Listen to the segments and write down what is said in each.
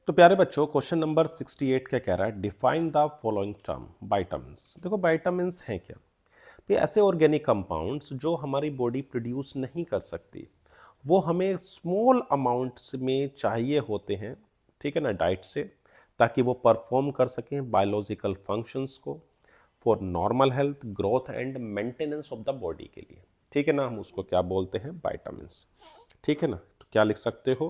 तो प्यारे बच्चों क्वेश्चन नंबर 68 क्या कह रहा है, define the following term vitamins. देखो वाइटामिन्स हैं क्या, ये ऐसे ऑर्गेनिक कंपाउंड्स जो हमारी बॉडी प्रोड्यूस नहीं कर सकती, वो हमें स्मॉल अमाउंट्स में चाहिए होते हैं, ठीक है ना, डाइट से, ताकि वो परफॉर्म कर सकें बायोलॉजिकल फंक्शंस को, for normal health growth and maintenance of the body के लिए, ठीक है ना। हम उसको क्या बोलते हैं, वाइटामिन्स, ठीक है ना। तो क्या लिख सकते हो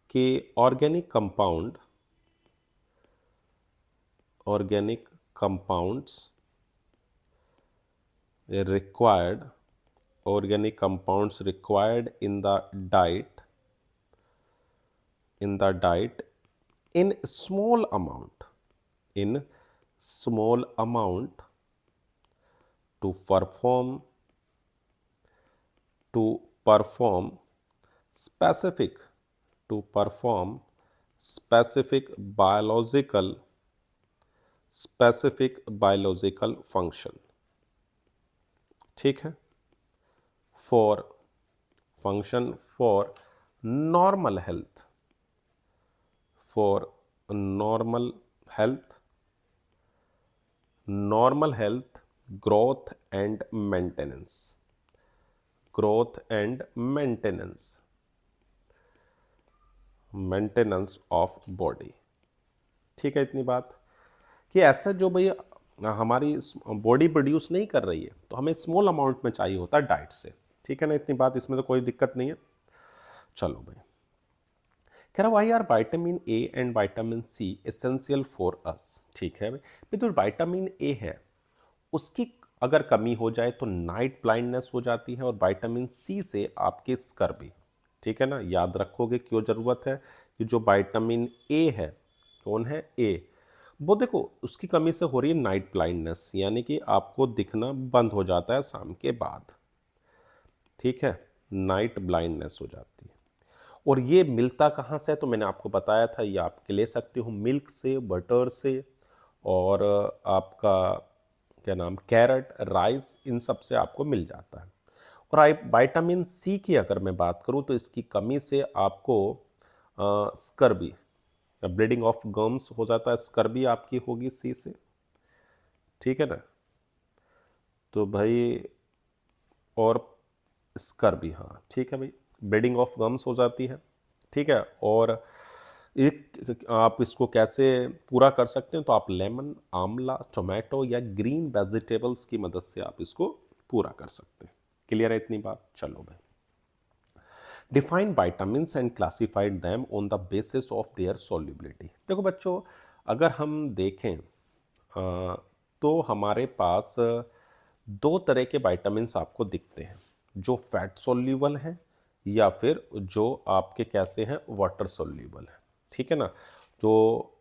कि organic compounds required organic compounds required in the diet in small amount to perform specific to perform specific biological function, ठीक है, for function for normal health, for normal health growth and maintenance of body, ठीक है। इतनी बात कि ऐसा जो भाई हमारी बॉडी प्रोड्यूस नहीं कर रही है तो हमें स्मॉल अमाउंट में चाहिए होता है डाइट से, ठीक है ना। इतनी बात, इसमें तो कोई दिक्कत नहीं है। चलो भाई, कह रहा why are vitamin A and vitamin C essential for us, ठीक है भाई। तो विटामिन ए है, उसकी अगर कमी हो जाए तो नाइट ब्लाइंडनेस हो जाती है, और विटामिन सी से आपके स्कर्वी, ठीक है ना। याद रखोगे क्यों ज़रूरत है कि जो विटामिन ए है, कौन है, ए, वो देखो उसकी कमी से हो रही है नाइट ब्लाइंडनेस, यानी कि आपको दिखना बंद हो जाता है शाम के बाद, ठीक है, नाइट ब्लाइंडनेस हो जाती है। और ये मिलता कहाँ से है, तो मैंने आपको बताया था, ये आपके ले सकते हो मिल्क से, बटर से, और आपका क्या नाम, कैरेट, राइस, इन सब से आपको मिल जाता है। और विटामिन सी की अगर मैं बात करूँ तो इसकी कमी से आपको स्कर्वी, ब्लीडिंग ऑफ गम्स हो जाता है, स्कर्वी आपकी होगी सी से, ठीक है ना। तो भाई, और स्कर्वी, हाँ ठीक है भाई, ब्लीडिंग ऑफ गम्स हो जाती है, ठीक है। और एक आप इसको कैसे पूरा कर सकते हैं, तो आप लेमन, आंवला, टोमेटो या ग्रीन वेजिटेबल्स की मदद से आप इसको पूरा कर सकते हैं। क्लियर है इतनी बात। चलो भाई, define vitamins and classified them on the basis of their solubility। देखो बच्चों, अगर हम देखें तो हमारे पास दो तरह के vitamins आपको दिखते हैं, जो फैट सोल्यूबल हैं या फिर जो आपके कैसे हैं, वाटर सोल्यूबल हैं, ठीक है ना। जो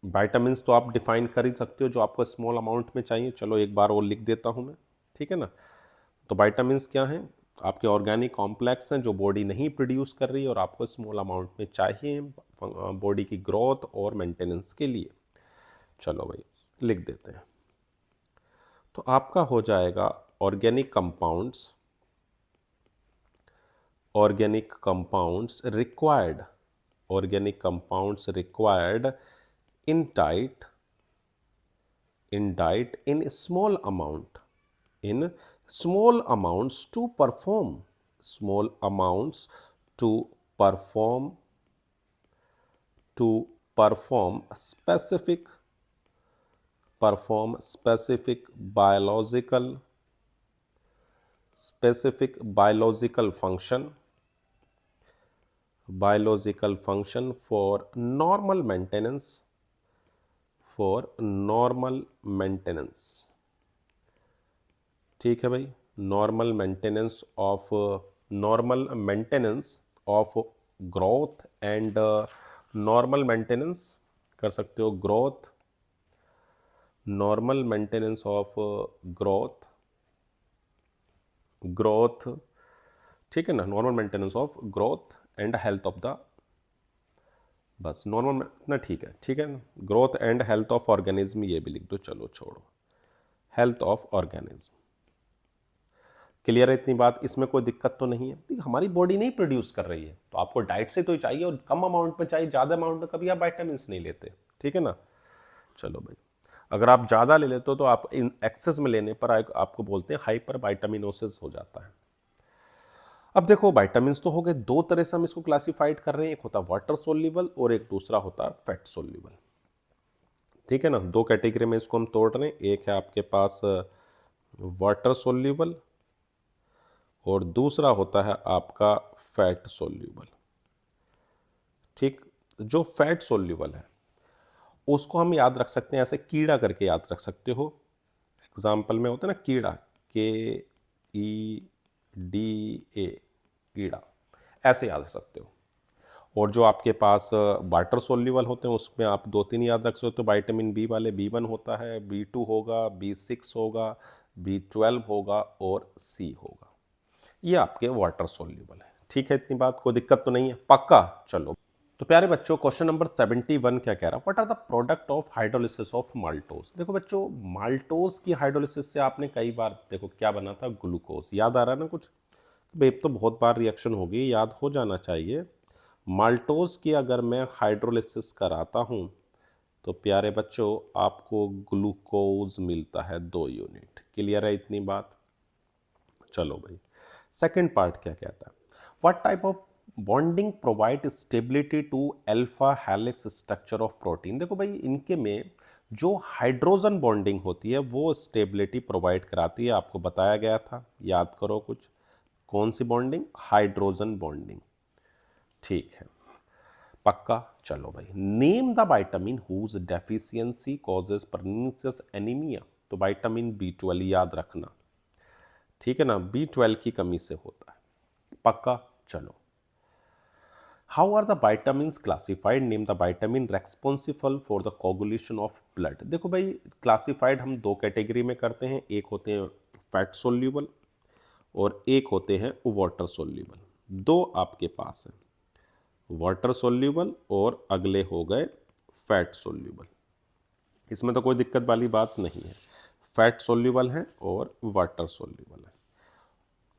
vitamins तो आप डिफाइन कर ही सकते हो, जो आपको स्मॉल अमाउंट में चाहिए। चलो एक बार और लिख देता हूँ मैं, ठीक है ना। तो vitamins क्या हैं, आपके ऑर्गेनिक कॉम्प्लेक्स हैं जो बॉडी नहीं प्रोड्यूस कर रही है और आपको स्मॉल अमाउंट में चाहिए बॉडी की ग्रोथ और मेंटेनेंस के लिए। चलो भाई लिख देते हैं। तो आपका हो जाएगा organic compounds required in diet in small amounts to perform specific biological function for normal maintenance, ठीक है भाई। Normal maintenance of growth and normal maintenance कर सकते हो, नॉर्मल मेंटेनेंस ऑफ ग्रोथ, ठीक है ना, normal maintenance of growth and health of the, बस नॉर्मल ना, ठीक है, growth and health of organism, ये भी लिख दो। चलो छोड़ो, हेल्थ ऑफ ऑर्गेनिज्म। क्लियर है इतनी बात, इसमें कोई दिक्कत तो नहीं है। हमारी बॉडी नहीं प्रोड्यूस कर रही है तो तो आपको डाइट से तो ही चाहिए, और कम अमाउंट में चाहिए, ज़्यादा अमाउंट में कभी आप वाइटामिन नहीं लेते, ठीक है ना। चलो भाई, अगर आप ज़्यादा ले लेते हो तो आप इन एक्सेस में लेने पर आपको बोलते हैं हाइपर वाइटामिनोसिस हो जाता है। अब देखो वाइटामिन तो हो गए, दो तरह से हम इसको क्लासिफाइड कर रहे हैं, एक होता है वाटर सोल्यूबल और एक दूसरा होता है फैट सोल्यूबल, ठीक है ना। दो कैटेगरी में इसको हम तोड़ रहे हैं, एक है आपके पास वाटर सोल्यूबल और दूसरा होता है आपका फैट सोल्यूबल, ठीक। जो फैट सोल्यूबल है उसको हम याद रख सकते हैं ऐसे कीड़ा करके याद रख सकते हो। एग्जाम्पल में होता है ना कीड़ा, KEDA, कीड़ा, ऐसे याद रख सकते हो। और जो आपके पास वाटर सोल्यूबल होते हैं उसमें आप दो तीन याद रख सकते हो, विटामिन बी वाले B1 होता है, B2 होगा, B6 होगा, B12 होगा और C होगा। ये आपके वाटर सोल्यूबल है, ठीक है। इतनी बात, कोई दिक्कत तो नहीं है, पक्का। चलो तो प्यारे बच्चों, क्वेश्चन नंबर 71 क्या कह रहा है, what are the product of hydrolysis of maltose. देखो बच्चों, माल्टोज की हाइड्रोलिसिस से आपने कई बार देखो क्या बना था, ग्लूकोज, याद आ रहा है ना कुछ भाई, तो बहुत बार रिएक्शन होगी, याद हो जाना चाहिए। माल्टोज की अगर मैं हाइड्रोलिसिस कराता हूं तो प्यारे बच्चों आपको ग्लूकोज मिलता है 2 यूनिट, क्लियर है इतनी बात। चलो भाई, सेकंड पार्ट क्या कहता है, what type of bonding provide stability to alpha helix structure of protein. देखो भाई, इनके में जो हाइड्रोजन बॉन्डिंग होती है वो स्टेबिलिटी प्रोवाइड कराती है, आपको बताया गया था, याद करो कुछ, कौन सी बॉन्डिंग, हाइड्रोजन बॉन्डिंग, ठीक है, पक्का। चलो भाई, name the vitamin whose deficiency causes pernicious anaemia. तो विटामिन B12 याद रखना, ठीक है ना, B12 की कमी से होता है, पक्का। चलो, how are the vitamins classified, name the vitamin responsible for the coagulation of blood. देखो भाई, क्लासिफाइड हम दो कैटेगरी में करते हैं, एक होते हैं फैट सोल्यूबल और एक होते हैं वाटर सोल्यूबल। दो आपके पास है, वाटर सोल्यूबल और अगले हो गए फैट सोल्यूबल। इसमें तो कोई दिक्कत वाली बात नहीं है, फैट सोल्यूबल है और वाटर सोल्यूबल है,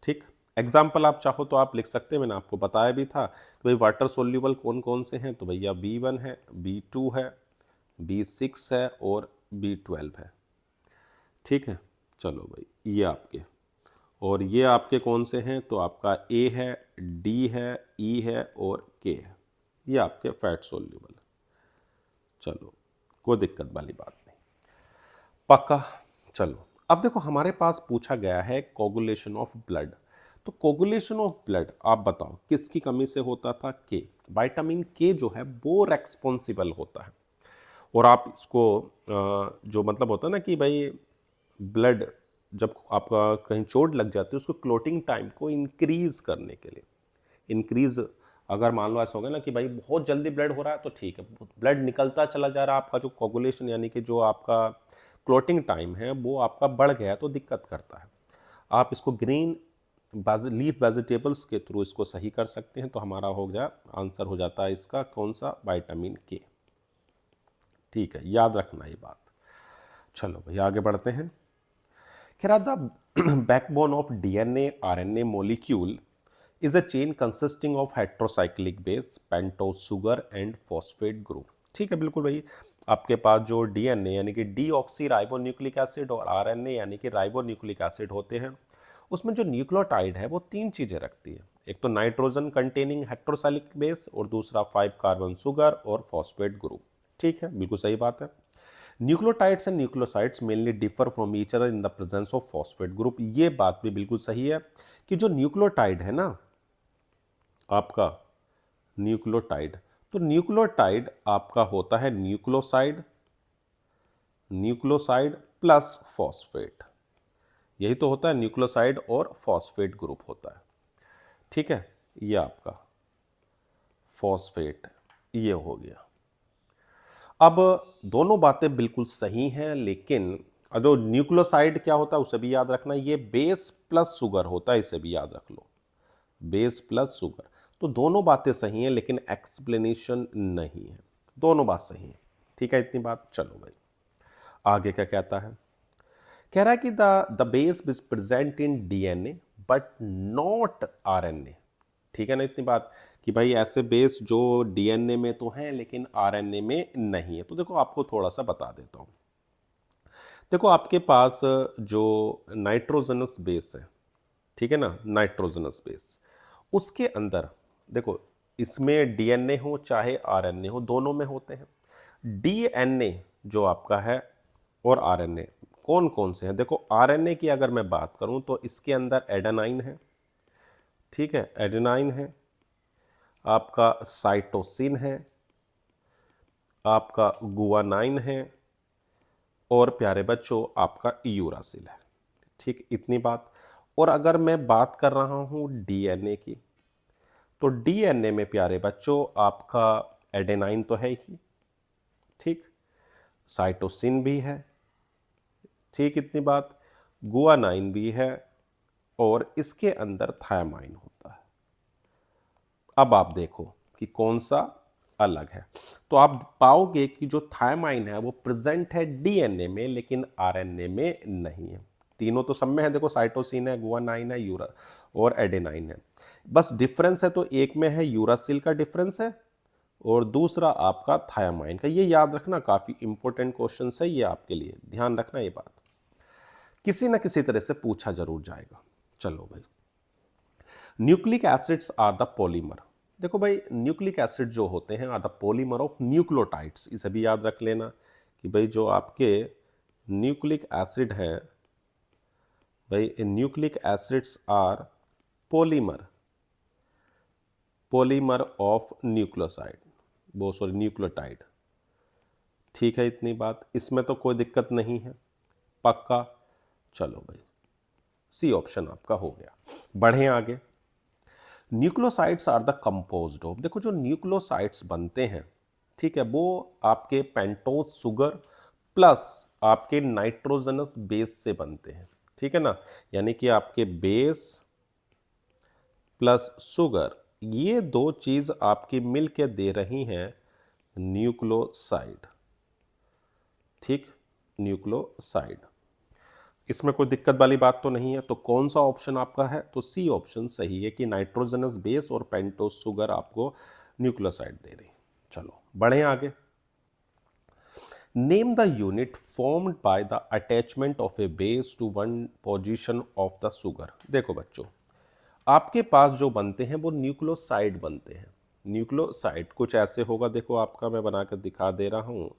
ठीक। एग्जाम्पल आप चाहो तो आप लिख सकते हैं, मैंने आपको बताया भी था कि भाई वाटर सोल्यूबल कौन कौन से हैं, तो भैया B1 है, B2 है, B6 है और B12 है, ठीक है। चलो भाई, ये आपके, और ये आपके कौन से हैं, तो आपका A है, D है, E है और K है, ये आपके फैट सोल्यूबल। चलो, कोई दिक्कत वाली बात नहीं, पक्का। चलो, अब देखो हमारे पास पूछा गया है कोगुलेशन ऑफ ब्लड। तो कोगुलेशन ऑफ ब्लड आप बताओ किसकी कमी से होता था, के, विटामिन के जो है वो रेस्पॉन्सिबल होता है। और आप इसको जो मतलब होता है ना कि भाई ब्लड जब आपका कहीं चोट लग जाती है उसको क्लोटिंग टाइम को इंक्रीज करने के लिए, इंक्रीज, अगर मान लो ऐसा हो गया ना कि भाई बहुत जल्दी ब्लड हो रहा है तो ठीक है, ब्लड निकलता चला जा रहा है, आपका जो कोगुलेशन यानी कि जो आपका क्लोटिंग टाइम है वो आपका बढ़ गया तो दिक्कत करता है। आप इसको ग्रीन लीफ वेजिटेबल्स के थ्रू इसको सही कर सकते हैं, तो हमारा हो गया, आंसर हो जाता है इसका कौन सा, विटामिन के, ठीक है, याद रखना ये बात। चलो भाई आगे बढ़ते हैं। कह रहा the backbone of DNA RNA molecule is a chain consisting of heterocyclic base, pentose sugar and phosphate group। ठीक है, बिल्कुल भाई, आपके पास जो DNA यानी कि डीऑक्सी राइबोन्यूक्लिक एसिड और RNA यानी कि राइबोन्यूक्लिक एसिड होते हैं, उसमें जो न्यूक्लियोटाइड है वो तीन चीज़ें रखती है, एक तो नाइट्रोजन कंटेनिंग हेटेरोसाइक्लिक बेस और दूसरा 5 कार्बन शुगर और फॉस्फेट ग्रुप, ठीक है, बिल्कुल सही बात है। Nucleotides and nucleosides mainly differ from each other in the presence of phosphate group. ये बात भी बिल्कुल सही है कि जो न्यूक्लियोटाइड है ना आपका, न्यूक्लियोटाइड, तो न्यूक्लियोटाइड आपका होता है न्यूक्लियोसाइड, न्यूक्लियोसाइड प्लस फॉस्फेट, यही तो होता है, न्यूक्लियोसाइड और फॉस्फेट ग्रुप होता है, ठीक है। ये आपका फॉस्फेट ये हो गया। अब दोनों बातें बिल्कुल सही हैं, लेकिन जो न्यूक्लियोसाइड क्या होता है उसे भी याद रखना, ये बेस प्लस शुगर होता है, इसे भी याद रख लो, बेस प्लस शुगर। तो दोनों बातें सही हैं लेकिन एक्सप्लेनेशन नहीं है, दोनों बात सही है, ठीक है इतनी बात। चलो भाई आगे क्या कहता है, कह रहा है कि the base is present in DNA but not RNA, ठीक है ना इतनी बात, कि भाई ऐसे बेस जो डीएनए में तो हैं लेकिन आरएनए में नहीं है। तो देखो आपको थोड़ा सा बता देता हूँ। देखो आपके पास जो नाइट्रोजनस बेस है, ठीक है ना, नाइट्रोजनस बेस, उसके अंदर देखो इसमें डीएनए हो चाहे आरएनए हो, दोनों में होते हैं। डीएनए जो आपका है और आरएनए कौन कौन से हैं? देखो आरएनए की अगर मैं बात करूं तो इसके अंदर एडेनाइन है, ठीक है, एडेनाइन है, आपका साइटोसिन है, आपका गुआनाइन है, और प्यारे बच्चों आपका यूरासिल है। ठीक, इतनी बात। और अगर मैं बात कर रहा हूं डीएनए की, तो डीएनए में प्यारे बच्चों आपका एडेनाइन तो है ही, ठीक, साइटोसिन भी है, ठीक, इतनी बात, गुआनाइन भी है, और इसके अंदर थायमाइन होता है। अब आप देखो कि कौन सा अलग है, तो आप पाओगे कि जो थायमाइन है वो प्रेजेंट है डीएनए में लेकिन आरएनए में नहीं है। तीनों तो सब में है, देखो साइटोसिन है, गुआनाइन है, यूरा और एडेनाइन है। बस डिफरेंस है तो एक में है यूरासिल का डिफरेंस है और दूसरा आपका थायमाइन का। ये याद रखना, काफी इंपॉर्टेंट क्वेश्चन है ये आपके लिए, ध्यान रखना ये बात, किसी ना किसी तरह से पूछा जरूर जाएगा। चलो भाई, nucleic acids are the polymer. देखो भाई न्यूक्लिक एसिड जो होते हैं are the polymer of nucleotides. इसे भी याद रख लेना कि भाई जो आपके न्यूक्लिक एसिड हैं, भाई nucleic acids are polymer, polymer of nucleoside, वो सॉरी न्यूक्लियोटाइड। ठीक है इतनी बात, इसमें तो कोई दिक्कत नहीं है, पक्का। चलो भाई सी ऑप्शन आपका हो गया। बढ़े आगे। Nucleosides are the composed of, देखो जो न्यूक्लियोसाइड्स बनते हैं, ठीक है, वो आपके पेंटोज सुगर प्लस आपके नाइट्रोजनस बेस से बनते हैं, ठीक है ना, यानी कि आपके बेस प्लस शुगर, ये दो चीज आपकी मिलके दे रही हैं न्यूक्लियोसाइड, ठीक, न्यूक्लियोसाइड। इसमें कोई दिक्कत वाली बात तो नहीं है। तो कौन सा ऑप्शन आपका है? तो सी ऑप्शन सही है कि नाइट्रोजनस बेस और पेंटोज शुगर आपको न्यूक्लियोसाइड दे रही। चलो बढ़े आगे। Name the unit formed by the attachment of a base to one position of the sugar. देखो बच्चों, आपके पास जो बनते हैं वो न्यूक्लियोसाइड बनते हैं। न्यूक्लियोसाइड कुछ ऐसे होगा, देखो आपका मैं बनाकर दिखा दे रहा हूं,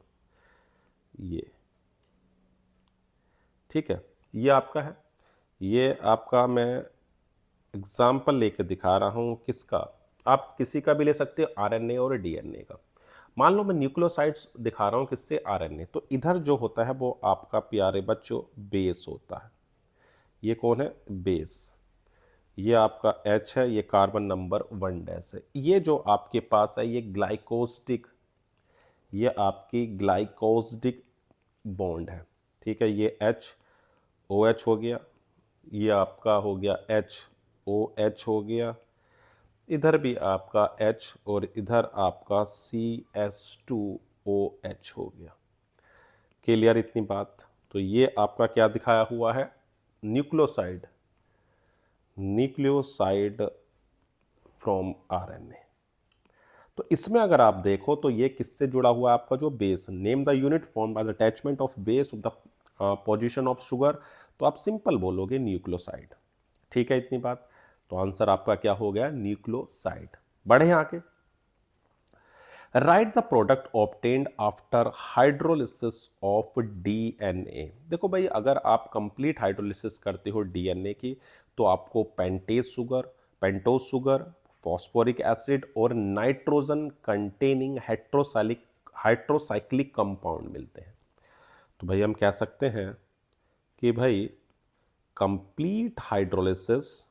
ये ठीक है, ये आपका है, ये आपका मैं एग्जाम्पल लेके दिखा रहा हूं किसका, आप किसी का भी ले सकते हो, आरएनए और डीएनए का। मान लो मैं न्यूक्लियोसाइड्स दिखा रहा हूं किससे, आरएनए, तो इधर जो होता है वो आपका प्यारे बच्चों बेस होता है। ये कौन है? बेस। ये आपका H है, ये कार्बन नंबर 1' है। ये जो आपके पास है ये ग्लाइकोस्टिक, ये आपकी ग्लाइकोस्टिक बॉन्ड है, ठीक है, ये OH हो गया, ये आपका हो गया HOH हो गया, इधर भी आपका H और इधर आपका CS2OH हो गया। क्लियर इतनी बात? तो ये आपका क्या दिखाया हुआ है? Nucleoside, nucleoside from RNA. तो इसमें अगर आप देखो तो ये किससे जुड़ा हुआ है? आपका जो base, name the unit form by the attachment of base of the position of sugar, तो आप सिंपल बोलोगे न्यूक्लियोसाइड। ठीक है इतनी बात, तो आंसर आपका क्या हो गया? न्यूक्लियोसाइड। बढ़े आगे। Right the product obtained after hydrolysis of DNA. देखो भाई अगर आप कंप्लीट हाइड्रोलिसिस करते हो डीएनए की, तो आपको पेंटोज शुगर, फॉस्फोरिक एसिड और नाइट्रोजन कंटेनिंग हाइड्रोसाइक्लिक कंपाउंड मिलते हैं। तो भाई हम कह सकते हैं कि भाई कंप्लीट हाइड्रोलिसिस,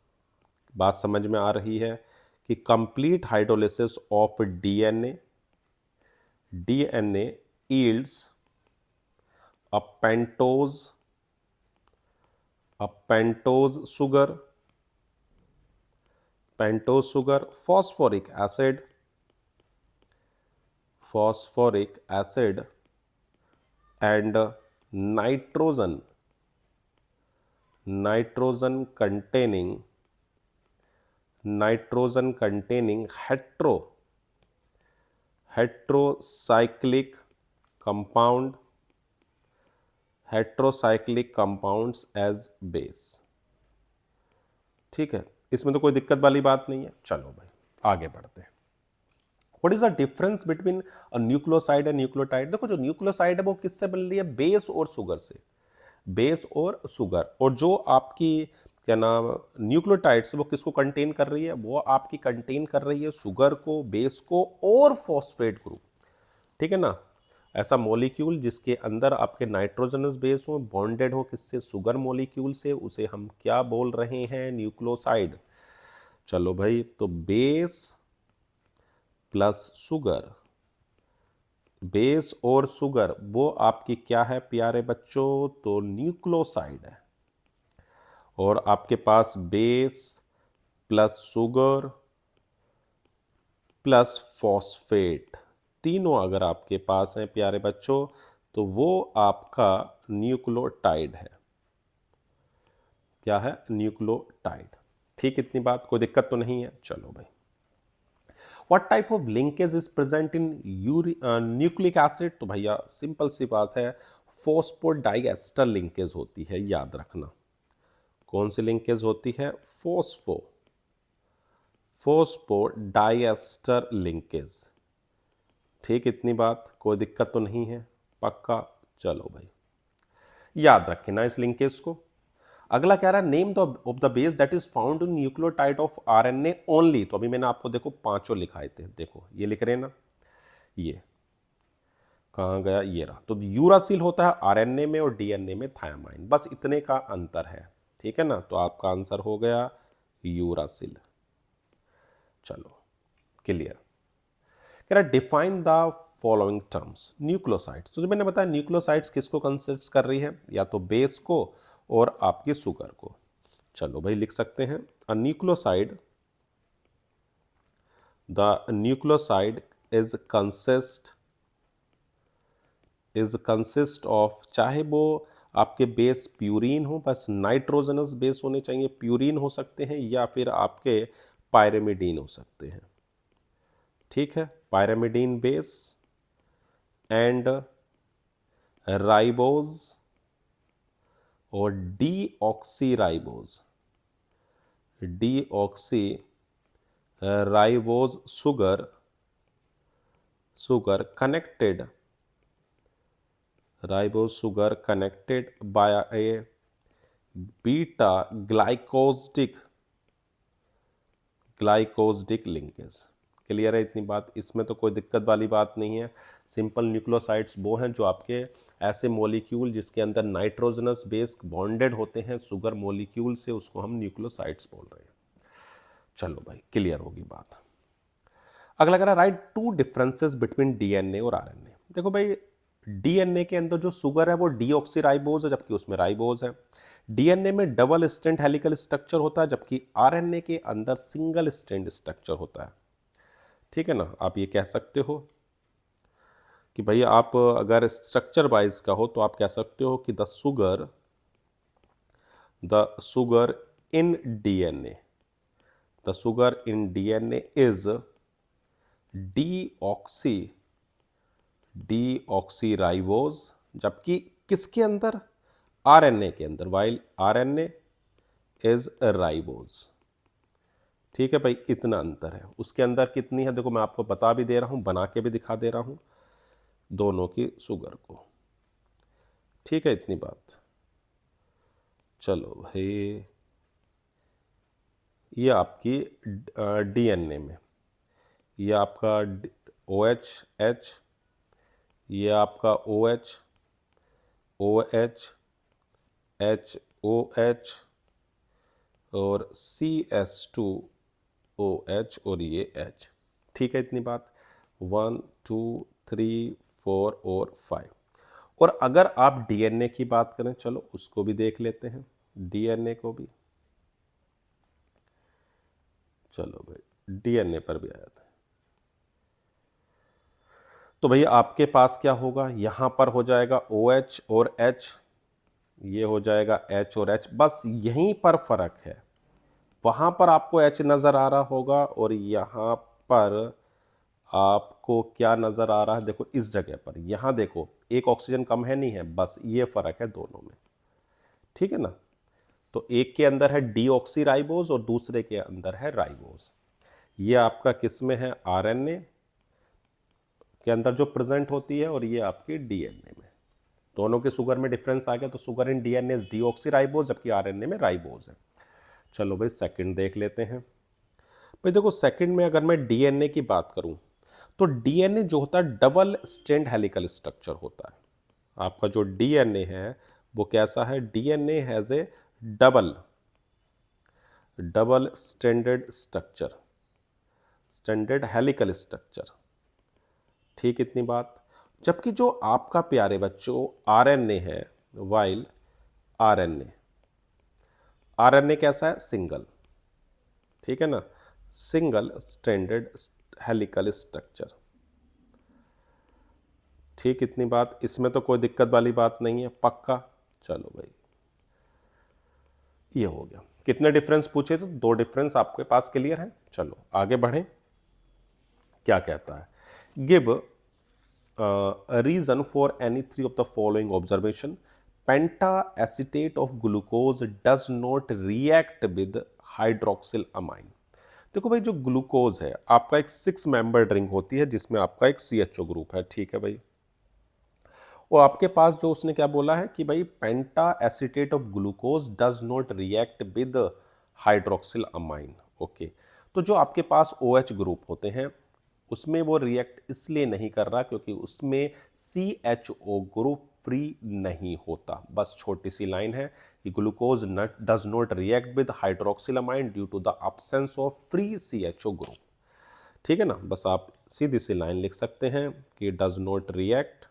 बात समझ में आ रही है कि complete hydrolysis of DNA yields a pentose sugar, phosphoric acid and nitrogen containing nitrogen containing heterocyclic compounds as base. ठीक है, इसमें तो कोई दिक्कत वाली बात नहीं है। चलो भाई आगे बढ़ते हैं। What is the difference between a nucleoside and nucleotide? देखो जो न्यूक्लियोसाइड है वो किससे बन रही है? बेस और शुगर से, बेस और शुगर। और जो आपकी क्या नाम न्यूक्लियोटाइड्स वो किसको कंटेन कर रही है? वो आपकी कंटेन कर रही है शुगर को, बेस को और फॉस्फेट ग्रुप। ठीक है ना? ऐसा मॉलिक्यूल जिसके अंदर आपके नाइट्रोजनस बेस हो, बॉन्डेड हो किससे? शुगर मॉलिक्यूल से, उसे हम क्या बोल रहे हैं? न्यूक्लियोसाइड। चलो भाई, तो बेस प्लस शुगर, बेस और शुगर वो आपकी क्या है प्यारे बच्चों? तो न्यूक्लियोसाइड है। और आपके पास base plus sugar plus phosphate तीनों अगर आपके पास हैं प्यारे बच्चों, तो वो आपका न्यूक्लियोटाइड है। क्या है? न्यूक्लियोटाइड। ठीक, इतनी बात, कोई दिक्कत तो नहीं है। चलो भाई, what type of linkage is present in nucleic acid? तो भैया सिंपल सी बात है, फॉस्फोडाइएस्टर लिंकेज होती है, याद रखना। कौन सी लिंकेज होती है? Phosphodiester linkage. ठीक, इतनी बात, कोई दिक्कत तो नहीं है, पक्का। चलो भाई, याद रखें ना इस लिंकेज को। अगला कह रहा है name of the base that is found in nucleotide of RNA only. तो अभी मैंने आपको देखो पांचों लिखाए थे, देखो ये लिख रहे हैं ना, ये कहाँ गया? ये रहा। तो यूरासिल होता है आरएनए में और डीएनए में थायामाइन, बस इतने का अंतर है। ठीक है ना? तो आपका आंसर हो गया यूरासिल। चलो क्लियर। कह रहा define the following terms nucleosides. तो जो मैंने बताया न्यूक्लियोसाइड्स किसको कंसिस्ट कर रही है? या तो बेस को और आपके शुगर को। चलो भाई लिख सकते हैं, a nucleoside, the nucleoside is consist of, चाहे वो आपके बेस प्यूरीन हो, बस नाइट्रोजनस बेस होने चाहिए, प्यूरीन हो सकते हैं या फिर आपके पायरेमिडीन हो सकते हैं। ठीक है, पायरेमिडीन बेस एंड राइबोज और deoxy ribose sugar connected by a beta glycosidic linkage. Clear है इतनी बात? इसमें तो कोई दिक्कत वाली बात नहीं है। सिंपल न्यूक्लियोसाइड्स वो हैं जो आपके ऐसे मॉलिक्यूल जिसके अंदर नाइट्रोजनस बेस बॉन्डेड होते हैं शुगर मॉलिक्यूल से, उसको हम न्यूक्लियोसाइड्स बोल रहे हैं। चलो भाई क्लियर होगी बात। अगला कह रहा है write two differences between DNA और आरएनए। देखो भाई, डीएनए के अंदर जो शुगर है वो डीऑक्सीराइबोज है, जबकि उसमें राइबोज है। डीएनए में डबल स्ट्रैंड हेलिकल स्ट्रक्चर होता है, जबकि आरएनए के अंदर सिंगल स्ट्रैंड स्ट्रक्चर होता है। ठीक है ना? आप ये कह सकते हो कि भाई आप अगर स्ट्रक्चर वाइज का हो तो आप कह सकते हो कि the sugar in DNA is deoxyribose, जबकि किसके अंदर? आरएनए के अंदर, वाइल आरएनए इज राइबोज। ठीक है भाई, इतना अंतर है। उसके अंदर कितनी है देखो, मैं आपको बता भी दे रहा हूं, बना के भी दिखा दे रहा हूं दोनों की शुगर को। ठीक है, इतनी बात। चलो भाई, ये आपकी डीएनए में, ये आपका OH, ये आपका OH, HOH और CS2OH और ये H। ठीक है, इतनी बात। 1 2 3 4 और 5। और अगर आप डीएनए की बात करें, चलो उसको भी देख लेते हैं, डीएनए को भी। चलो भाई, डीएनए पर भी आया था। तो भैया आपके पास क्या होगा? यहां पर हो जाएगा OH और H, ये हो जाएगा H और H, बस यहीं पर फर्क है। वहां पर आपको H नजर आ रहा होगा और यहां पर आपको क्या नजर आ रहा है, देखो इस जगह पर, यहां देखो एक ऑक्सीजन कम है नहीं है, बस ये फर्क है दोनों में, ठीक है ना। तो एक के अंदर है डीऑक्सी राइबोज और दूसरे के अंदर है राइबोज। ये आपका किस में है, आरएनए के अंदर जो प्रेजेंट होती है, और ये आपके डीएनए में। दोनों के शुगर में डिफरेंस आ गया, तो sugar in DNA is deoxy ribose, जबकि आरएनए में राइबोज है। चलो भाई सेकंड देख लेते हैं। भाई देखो सेकंड में अगर मैं डीएनए की बात करूं, तो डीएनए जो होता है डबल स्ट्रैंड हेलिकल स्ट्रक्चर होता है। आपका जो डीएनए है वो कैसा है, DNA has A double stranded structure, stranded helical structure, ठीक इतनी बात। जबकि जो आपका प्यारे बच्चों आरएनए है, वाइल आरएनए, आरएनए कैसा है, सिंगल, ठीक है ना, सिंगल स्ट्रैंडेड हेलिकल स्ट्रक्चर, ठीक इतनी बात। इसमें तो कोई दिक्कत वाली बात नहीं है, पक्का। चलो भाई ये हो गया। कितने डिफरेंस पूछे, तो 2 डिफरेंस आपके पास क्लियर है। चलो आगे बढ़े, क्या कहता है, give reason for any 3 of the following observation, penta acetate of glucose does not react with hydroxyl amine. देखो भाई जो ग्लूकोज है आपका एक 6 मेंबर ड्रिंक होती है जिसमें आपका एक CHO ग्रुप है, ठीक है भाई। और आपके पास जो उसने क्या बोला है कि भाई penta acetate of glucose does not react with hydroxyl amine, okay. तो जो आपके पास OH ग्रुप होते हैं उसमें वो रिएक्ट इसलिए नहीं कर रहा क्योंकि उसमें CHO ग्रुप फ्री नहीं होता। बस छोटी सी लाइन है कि glucose does not react with hydroxyl amine due to the absence of free CHO group, ठीक है ना। बस आप सीधी सी लाइन लिख सकते हैं कि डज नॉट रिएक्ट,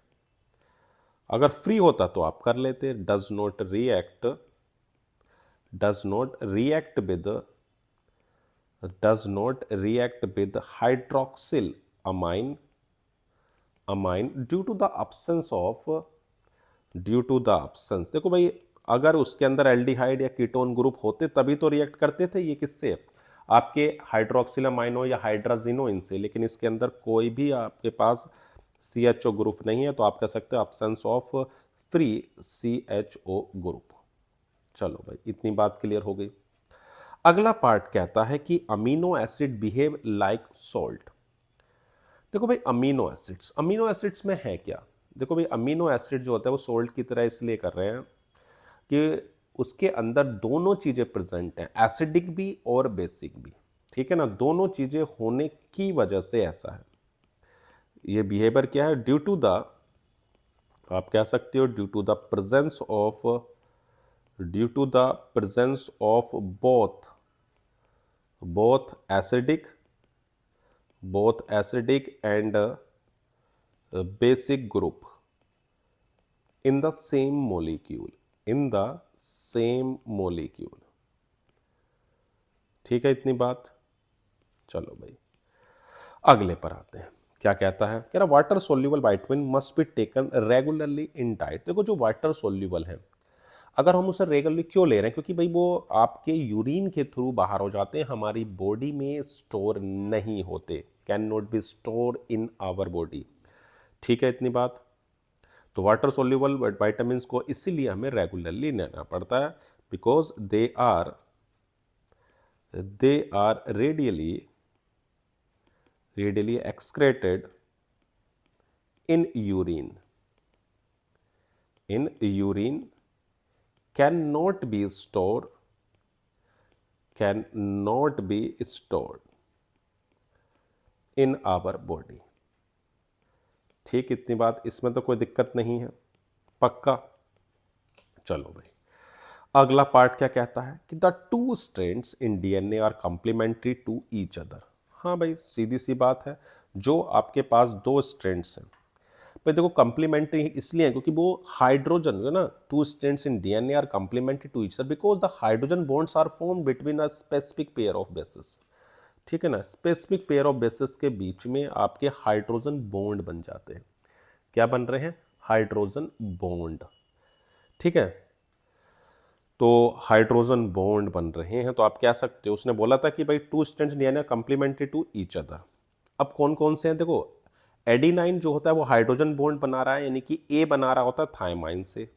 अगर फ्री होता तो आप कर लेते, does not react with hydroxyl amine due to the absence of, देखो भाई अगर उसके अंदर एल्डिहाइड या कीटोन ग्रुप होते तभी तो रिएक्ट करते थे, ये किससे, आपके हाइड्रोक्सिल अमाइनो या हाइड्राजिनो इनसे, लेकिन इसके अंदर कोई भी आपके पास CHO ग्रुप नहीं है, तो आप कह सकते हो absence of free CHO group. चलो भाई इतनी बात क्लियर हो गई। अगला पार्ट कहता है कि amino acid behave like salt. देखो भाई अमीनो एसिड्स में है क्या, देखो भाई अमीनो एसिड जो होता है वो सोल्ट की तरह इसलिए कर रहे हैं कि उसके अंदर दोनों चीजें प्रेजेंट हैं, एसिडिक भी और बेसिक भी, ठीक है ना। दोनों चीजें होने की वजह से ऐसा है। ये बिहेवियर क्या है, ड्यू टू द, आप कह सकते हो due to the presence of both acidic and basic group in the same molecule, ठीक है इतनी बात। चलो भाई अगले पर आते हैं, क्या कहता है, कह रहा water soluble vitamin must be taken regularly in diet. देखो जो वाटर सोल्यूबल है अगर हम उसे रेगुलरली क्यों ले रहे हैं, क्योंकि भाई वो आपके यूरिन के थ्रू बाहर हो जाते हैं, हमारी बॉडी में स्टोर नहीं होते, can not be store in our body, ठीक है इतनी बात। तो वाटर सोल्यूबल विटामिन को इसीलिए हमें रेगुलरली लेना पड़ता है, because they are readily excreted in urine cannot be stored in our body, ठीक इतनी बात, इसमें तो कोई दिक्कत नहीं है, पक्का। चलो भाई अगला पार्ट क्या कहता है कि the 2 strands in DNA are complementary to each other. हाँ भाई सीधी सी बात है, जो आपके पास 2 स्ट्रैंड्स हैं भाई देखो कंप्लीमेंट्री इसलिए है क्योंकि वो हाइड्रोजन है ना, 2 strands in DNA are complementary to each other because the hydrogen bonds are form between a specific pair of bases, ठीक है ना। स्पेसिफिक पेयर ऑफ बेसिस के बीच में आपके हाइड्रोजन बॉन्ड बन जाते हैं, क्या बन रहे हैं, हाइड्रोजन बॉन्ड, ठीक है। तो हाइड्रोजन बॉन्ड बन रहे हैं, तो आप कह सकते हो, उसने बोला था कि भाई 2 strands DNA complementary to each other. अब कौन कौन से हैं, देखो एडिनाइन जो होता है वो हाइड्रोजन बॉन्ड बना रहा है, यानी कि ए बना रहा होता है थायमाइन से।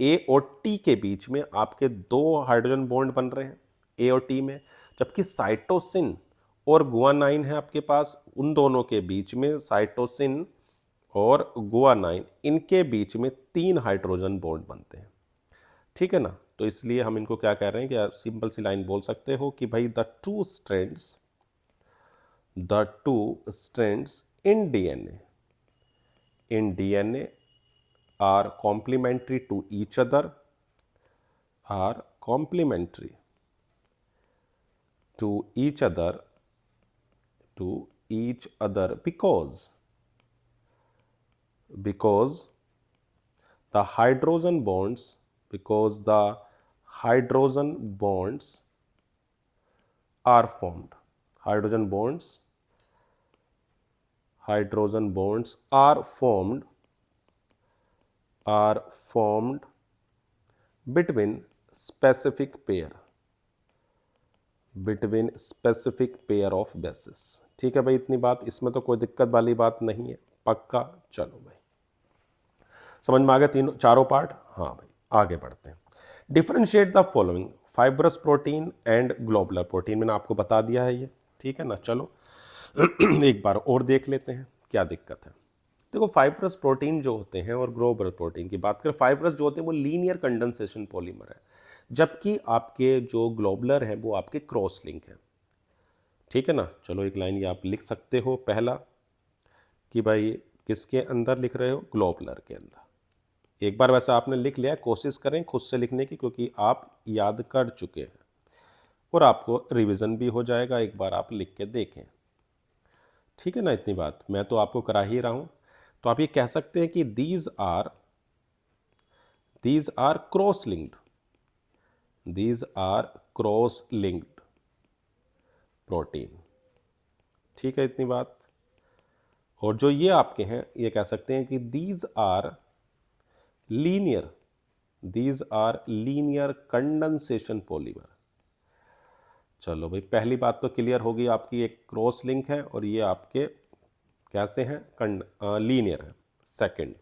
ए और टी के बीच में आपके 2 हाइड्रोजन बॉन्ड बन रहे हैं ए और टी में, जबकि साइटोसिन और गुआनाइन है आपके पास, उन दोनों के बीच में साइटोसिन और गुआनाइन, इनके बीच में 3 हाइड्रोजन बॉन्ड बनते हैं। ठीक है ना, तो इसलिए हम इनको क्या कह रहे हैं कि आप सिंपल सी लाइन बोल सकते हो कि भाई the two strands in DNA are complementary to each other, are complementary to each other because the hydrogen bonds are formed. Hydrogen bonds are formed between specific pair of bases. ठीक है भाई, इतनी बात, इसमें तो कोई दिक्कत वाली बात नहीं है, पक्का। चलो भाई, समझ में आ गया तीनों चारों पार्ट। हाँ भाई, आगे बढ़ते हैं। Differentiate the following fibrous protein and globular protein, मैंने आपको बता दिया है ये, ठीक है ना। चलो एक बार और देख लेते हैं क्या दिक्कत है। देखो फाइब्रस प्रोटीन जो होते हैं और ग्लोबुलर प्रोटीन की बात करें, फाइब्रस जो होते हैं वो लीनियर कंडेंसेशन पॉलीमर है, जबकि आपके जो ग्लोबुलर है वो आपके क्रॉस लिंक है। ठीक है ना, चलो एक लाइन ये आप लिख सकते हो, पहला कि भाई किसके अंदर लिख रहे हो, ग्लोबुलर के अंदर। एक बार वैसे आपने लिख लिया, कोशिश करें खुद से लिखने की, क्योंकि आप याद कर चुके हैं और आपको रिवीजन भी हो जाएगा, एक बार आप लिख के देखें। ठीक है ना, इतनी बात मैं तो आपको करा ही रहा हूं। तो आप ये कह सकते हैं कि these are cross linked protein. ठीक है, इतनी बात। और जो ये आपके हैं, ये कह सकते हैं कि these are linear condensation polymer. चलो भाई, पहली बात तो क्लियर होगी आपकी, एक क्रॉस लिंक है और ये आपके कैसे हैं, लीनियर है। Second,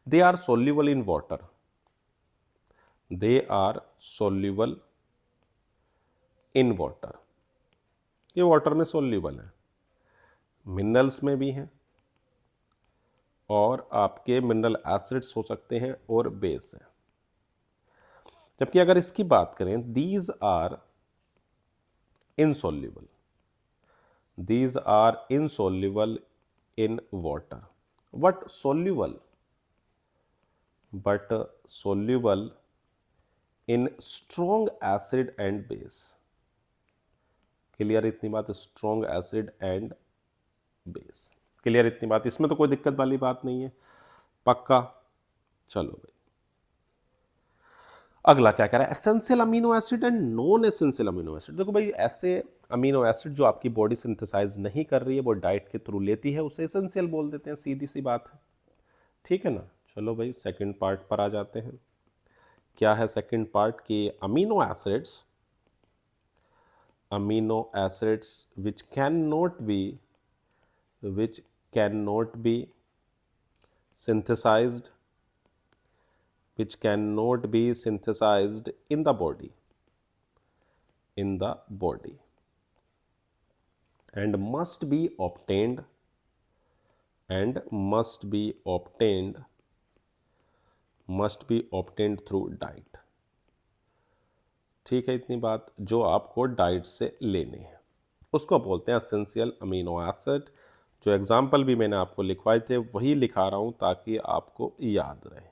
they are soluble in water, ये वाटर में सोल्यूबल है, मिनरल्स में भी हैं, और आपके मिनरल एसिड्स हो सकते हैं और बेस है। जबकि अगर इसकी बात करें, these are insoluble in water, but soluble in strong acid and base। Clear इतनी बात, strong acid and base. Clear इतनी बात, इसमें तो कोई दिक्कत वाली बात नहीं है, पक्का। चलो भाई, अगला क्या कह रहा है, essential amino acid and non essential amino acid. देखो भाई, ऐसे अमीनो एसिड जो आपकी बॉडी सिंथेसाइज नहीं कर रही है, वो डाइट के थ्रू लेती है, उसे एसेंशियल बोल देते हैं, सीधी सी बात है। ठीक है ना, चलो भाई सेकंड पार्ट पर आ जाते हैं। क्या है सेकंड पार्ट कि amino acids which can not B synthesized in the body and must be obtained through diet। ठीक है, इतनी बात, जो आपको डाइट से लेने हैं उसको बोलते हैं एसेंशियल अमीनो एसिड। जो एग्जाम्पल भी मैंने आपको लिखवाए थे वही लिखा रहा हूं ताकि आपको याद रहे।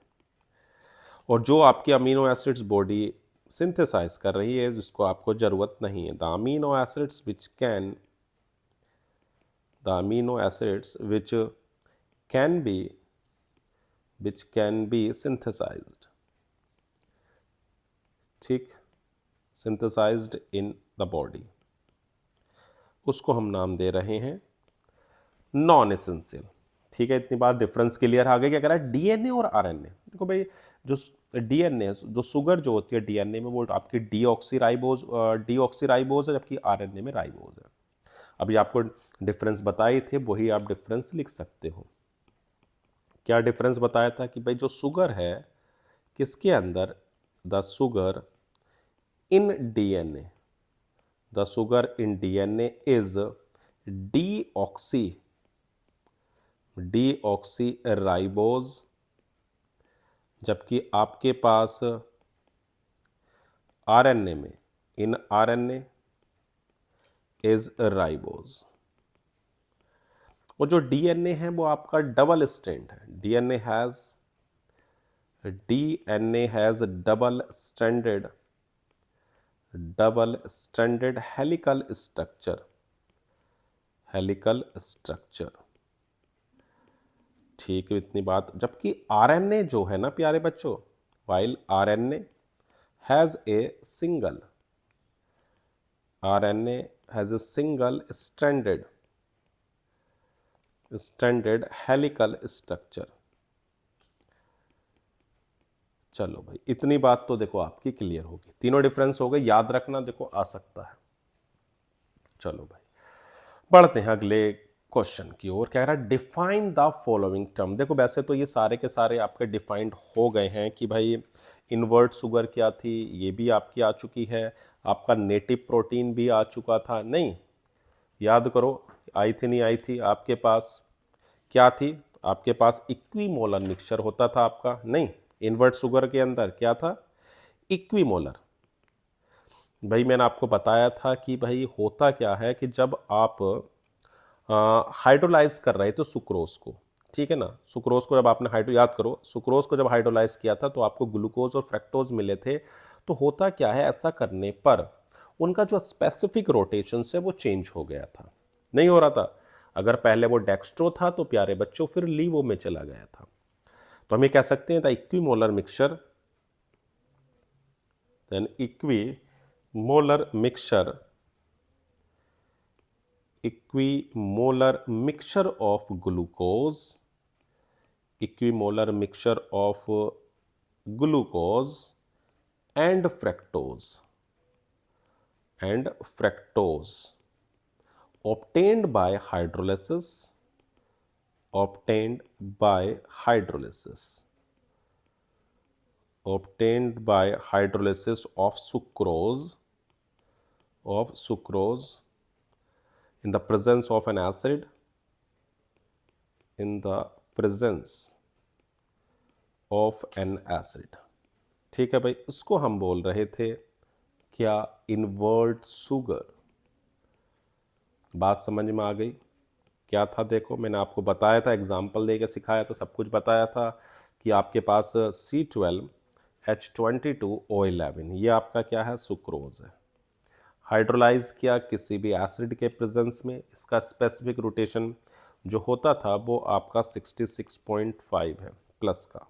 और जो आपके अमीनो एसिड्स बॉडी सिंथेसाइज कर रही है, जिसको आपको ज़रूरत नहीं है, the amino acids which can be synthesized, ठीक, synthesized in the body, उसको हम नाम दे रहे हैं नॉन एसेंशियल। ठीक है, इतनी बात, डिफरेंस क्लियर आ गया। क्या कह रहा है, डीएनए और आरएनए। देखो भाई, जो डीएनए जो शुगर जो होती है डीएनए में वो आपकी डीऑक्सीराइबोज है, जबकि आरएनए में राइबोज है। अभी आपको डिफरेंस बताए थे, वही आप डिफरेंस लिख सकते हो। क्या डिफरेंस बताया था कि भाई जो शुगर है किसके अंदर, the sugar in DNA, the sugar in DNA is deoxy deoxyribose, जबकि आपके पास आरएनए में, इन आरएनए इज राइबोज। और जो डीएनए है वो आपका डबल स्ट्रैंड है, DNA has double stranded helical structure. ठीक है, इतनी बात। जबकि आरएनए जो है ना प्यारे बच्चों, while RNA has a single stranded helical structure. चलो भाई, इतनी बात तो देखो आपकी क्लियर होगी, तीनों डिफरेंस हो गए, याद रखना देखो आ सकता है। चलो भाई बढ़ते हैं अगले क्वेश्चन की ओर। कह रहा है डिफाइन द फॉलोइंग टर्म। देखो वैसे तो ये सारे के सारे आपके डिफाइंड हो गए हैं कि भाई इन्वर्ट शुगर क्या थी, ये भी आपकी आ चुकी है, आपका नेटिव प्रोटीन भी आ चुका था, नहीं याद करो आई थी नहीं आई थी, आपके पास क्या थी, आपके पास इक्विमोलर मिक्सचर होता था आपका, नहीं इन्वर्ट शुगर के अंदर क्या था, इक्विमोलर। भाई मैंने आपको बताया था कि भाई होता क्या है कि जब आप हाइड्रोलाइज कर रहे थे सुक्रोज को, ठीक है ना, सुक्रोज को जब आपने याद करो सुक्रोज को जब हाइड्रोलाइज किया था तो आपको ग्लूकोज और फ्रक्टोज मिले थे। तो होता क्या है, ऐसा करने पर उनका जो स्पेसिफिक रोटेशन है वो चेंज हो गया था, नहीं हो रहा था। अगर पहले वो डेक्स्ट्रो था तो प्यारे बच्चों फिर लीवो में चला गया था। तो हम ये कह सकते हैं the equimolar mixture, then equimolar mixture of glucose, and fructose obtained by hydrolysis of sucrose in the presence of an acid, ठीक है भाई, उसको हम बोल रहे थे क्या, इन्वर्ट शुगर। बात समझ में आ गई क्या था, देखो मैंने आपको बताया था, एग्जाम्पल देकर सिखाया था, सब कुछ बताया था कि आपके पास C12H22O11 ये आपका क्या है, सुक्रोज है, हाइड्रोलाइज किया किसी भी एसिड के प्रेजेंस में, इसका स्पेसिफिक रोटेशन जो होता था वो आपका 66.5 है प्लस का।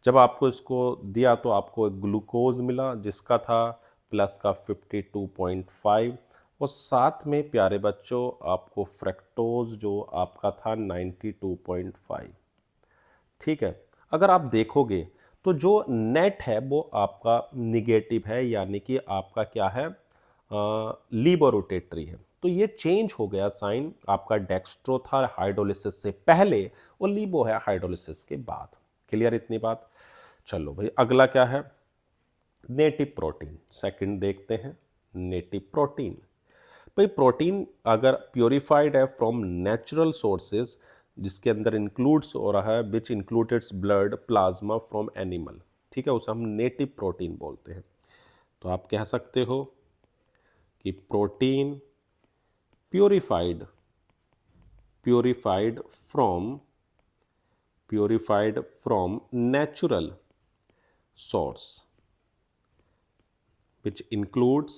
जब आपको इसको दिया तो आपको एक ग्लूकोज मिला जिसका था प्लस का 52.5, और साथ में प्यारे बच्चों आपको फ्रक्टोज जो आपका था 92.5। ठीक है, अगर आप देखोगे तो जो नेट है वो आपका निगेटिव है, यानी कि आपका क्या है, लीबो रोटेटरी है। तो ये चेंज हो गया साइन, आपका डेक्स्ट्रो था हाइड्रोलिसिस से पहले और लीबो है हाइड्रोलिसिस के बाद। क्लियर इतनी बात। चलो भाई अगला क्या है, नेटिव प्रोटीन। सेकंड देखते हैं, नेटिव प्रोटीन। भाई प्रोटीन अगर प्योरीफाइड है फ्रॉम नेचुरल सोर्सेज, जिसके अंदर इंक्लूड्स हो रहा है विच इंक्लूडेड्स ब्लड प्लाज्मा फ्रॉम एनिमल, ठीक है, उसे हम नेटिव प्रोटीन बोलते हैं। तो आप कह सकते हो कि protein purified from natural source which includes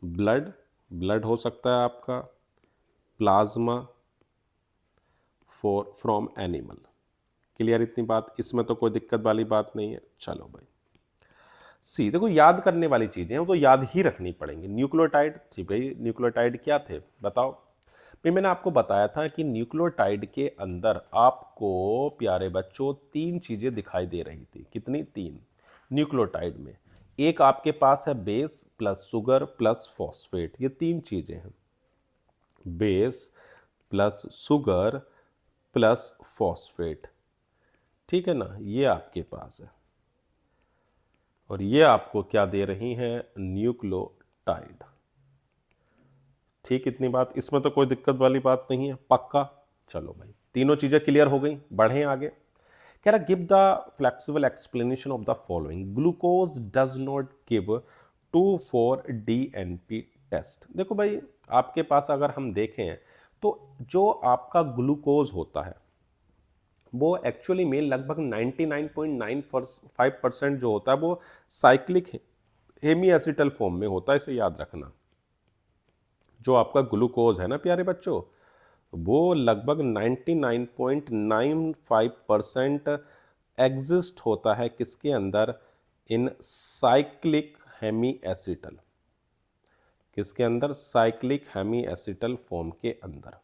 blood हो सकता है आपका, प्लाज्मा फ्रॉम एनिमल। क्लियर इतनी बात, इसमें तो कोई दिक्कत वाली बात नहीं है। चलो भाई सी, देखो याद करने वाली चीजें हैं वो तो याद ही रखनी पड़ेंगी। न्यूक्लियोटाइड, जी भाई न्यूक्लियोटाइड क्या थे बताओ। भी मैंने आपको बताया था कि न्यूक्लियोटाइड के अंदर आपको प्यारे बच्चों तीन चीजें दिखाई दे रही थी। कितनी? तीन। न्यूक्लियोटाइड में एक आपके पास है base plus sugar plus phosphate, ये तीन चीजें हैं। Base plus sugar plus phosphate, ठीक है ना, ये आपके पास है। और ये आपको क्या दे रही हैं? न्यूक्लियोटाइड। ठीक, इतनी बात, इसमें तो कोई दिक्कत वाली बात नहीं है, पक्का। चलो भाई, तीनों चीजें क्लियर हो गई, बढ़ें आगे। कह रहा give the flexible explanation of the following. Glucose does not give 2,4 DNP test. देखो भाई, आपके पास अगर हम देखें तो जो आपका ग्लूकोज होता है वो एक्चुअली में लगभग 99.95% जो होता है वो साइक्लिक हेमी एसिटल फॉर्म में होता है, इसे याद रखना। जो आपका ग्लूकोज है ना प्यारे बच्चों, वो लगभग 99.95% एग्जिस्ट होता है किसके अंदर? In cyclic hemiacetal. किसके अंदर? साइक्लिक हेमी एसिटल फॉर्म के अंदर।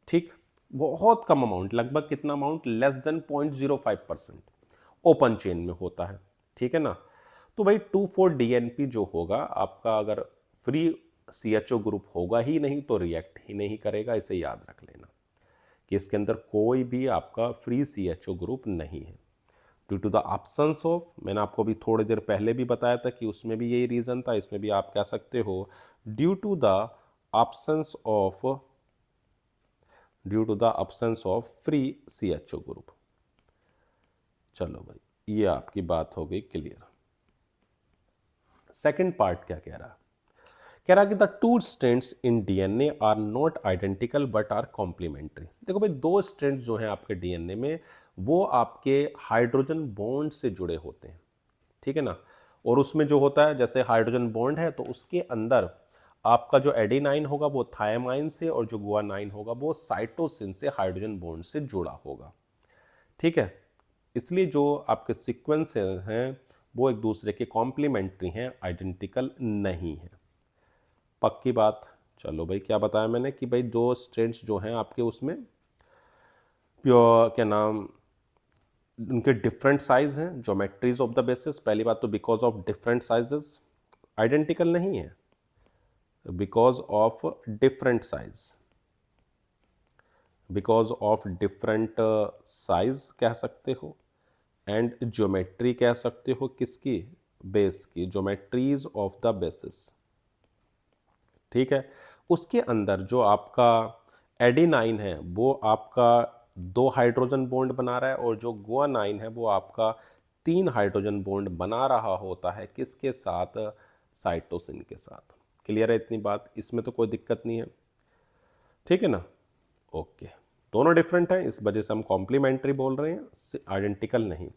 ठीक, बहुत कम अमाउंट, लगभग कितना amount? Less than 0.05% open chain में होता है, ठीक है ना। तो भाई 2,4-DNP जो होगा आपका, अगर फ्री CHO ग्रुप होगा ही नहीं तो रिएक्ट ही नहीं करेगा, इसे याद रख लेना कि इसके अंदर कोई भी आपका फ्री CHO ग्रुप नहीं है। Due to the absence of, मैंने आपको भी थोड़ी देर पहले भी बताया था कि उसमें भी यही रीजन था, इसमें भी आप कह सकते हो due to the absence of free CHO group. चलो भाई, ये आपकी बात हो गई क्लियर। सेकंड पार्ट क्या कह रहा? कह रहा कि the two strands in DNA are not identical but are complementary. देखो भाई, दो स्ट्रैंड्स जो हैं आपके DNA में वो आपके हाइड्रोजन बॉन्ड से जुड़े होते हैं, ठीक है ना। और उसमें जो होता है, जैसे हाइड्रोजन बॉन्ड है तो उसके अंदर आपका जो एडेनाइन होगा वो थायमाइन से, और जो गुआनाइन होगा वो साइटोसिन से हाइड्रोजन बॉन्ड से जुड़ा होगा, ठीक है। इसलिए जो आपके सीक्वेंस हैं वो एक दूसरे के कॉम्प्लीमेंट्री हैं, आइडेंटिकल नहीं है। पक्की बात। चलो भाई, क्या बताया मैंने कि भाई दो स्ट्रैंड्स जो हैं आपके उसमें प्योर क्या नाम, उनके डिफरेंट साइज हैं, ज्योमेट्रीज ऑफ द बेसिस। पहली बात तो because of different sizes identical नहीं है, because of different size, because of different size कह सकते हो, एंड ज्योमेट्री कह सकते हो किसकी? बेस की, ज्योमेट्रीज ऑफ द बेसिस, ठीक है। उसके अंदर जो आपका एडेनाइन है वो आपका 2 हाइड्रोजन बॉन्ड बना रहा है, और जो गुआनाइन है वो आपका 3 हाइड्रोजन बॉन्ड बना रहा होता है, किसके साथ? साइटोसिन के साथ। क्लियर है इतनी बात? इसमें तो कोई दिक्कत नहीं है, ठीक है ना। ओके, दोनों डिफरेंट हैं, इस वजह से हम कॉम्प्लीमेंट्री बोल रहे हैं, आइडेंटिकल नहीं।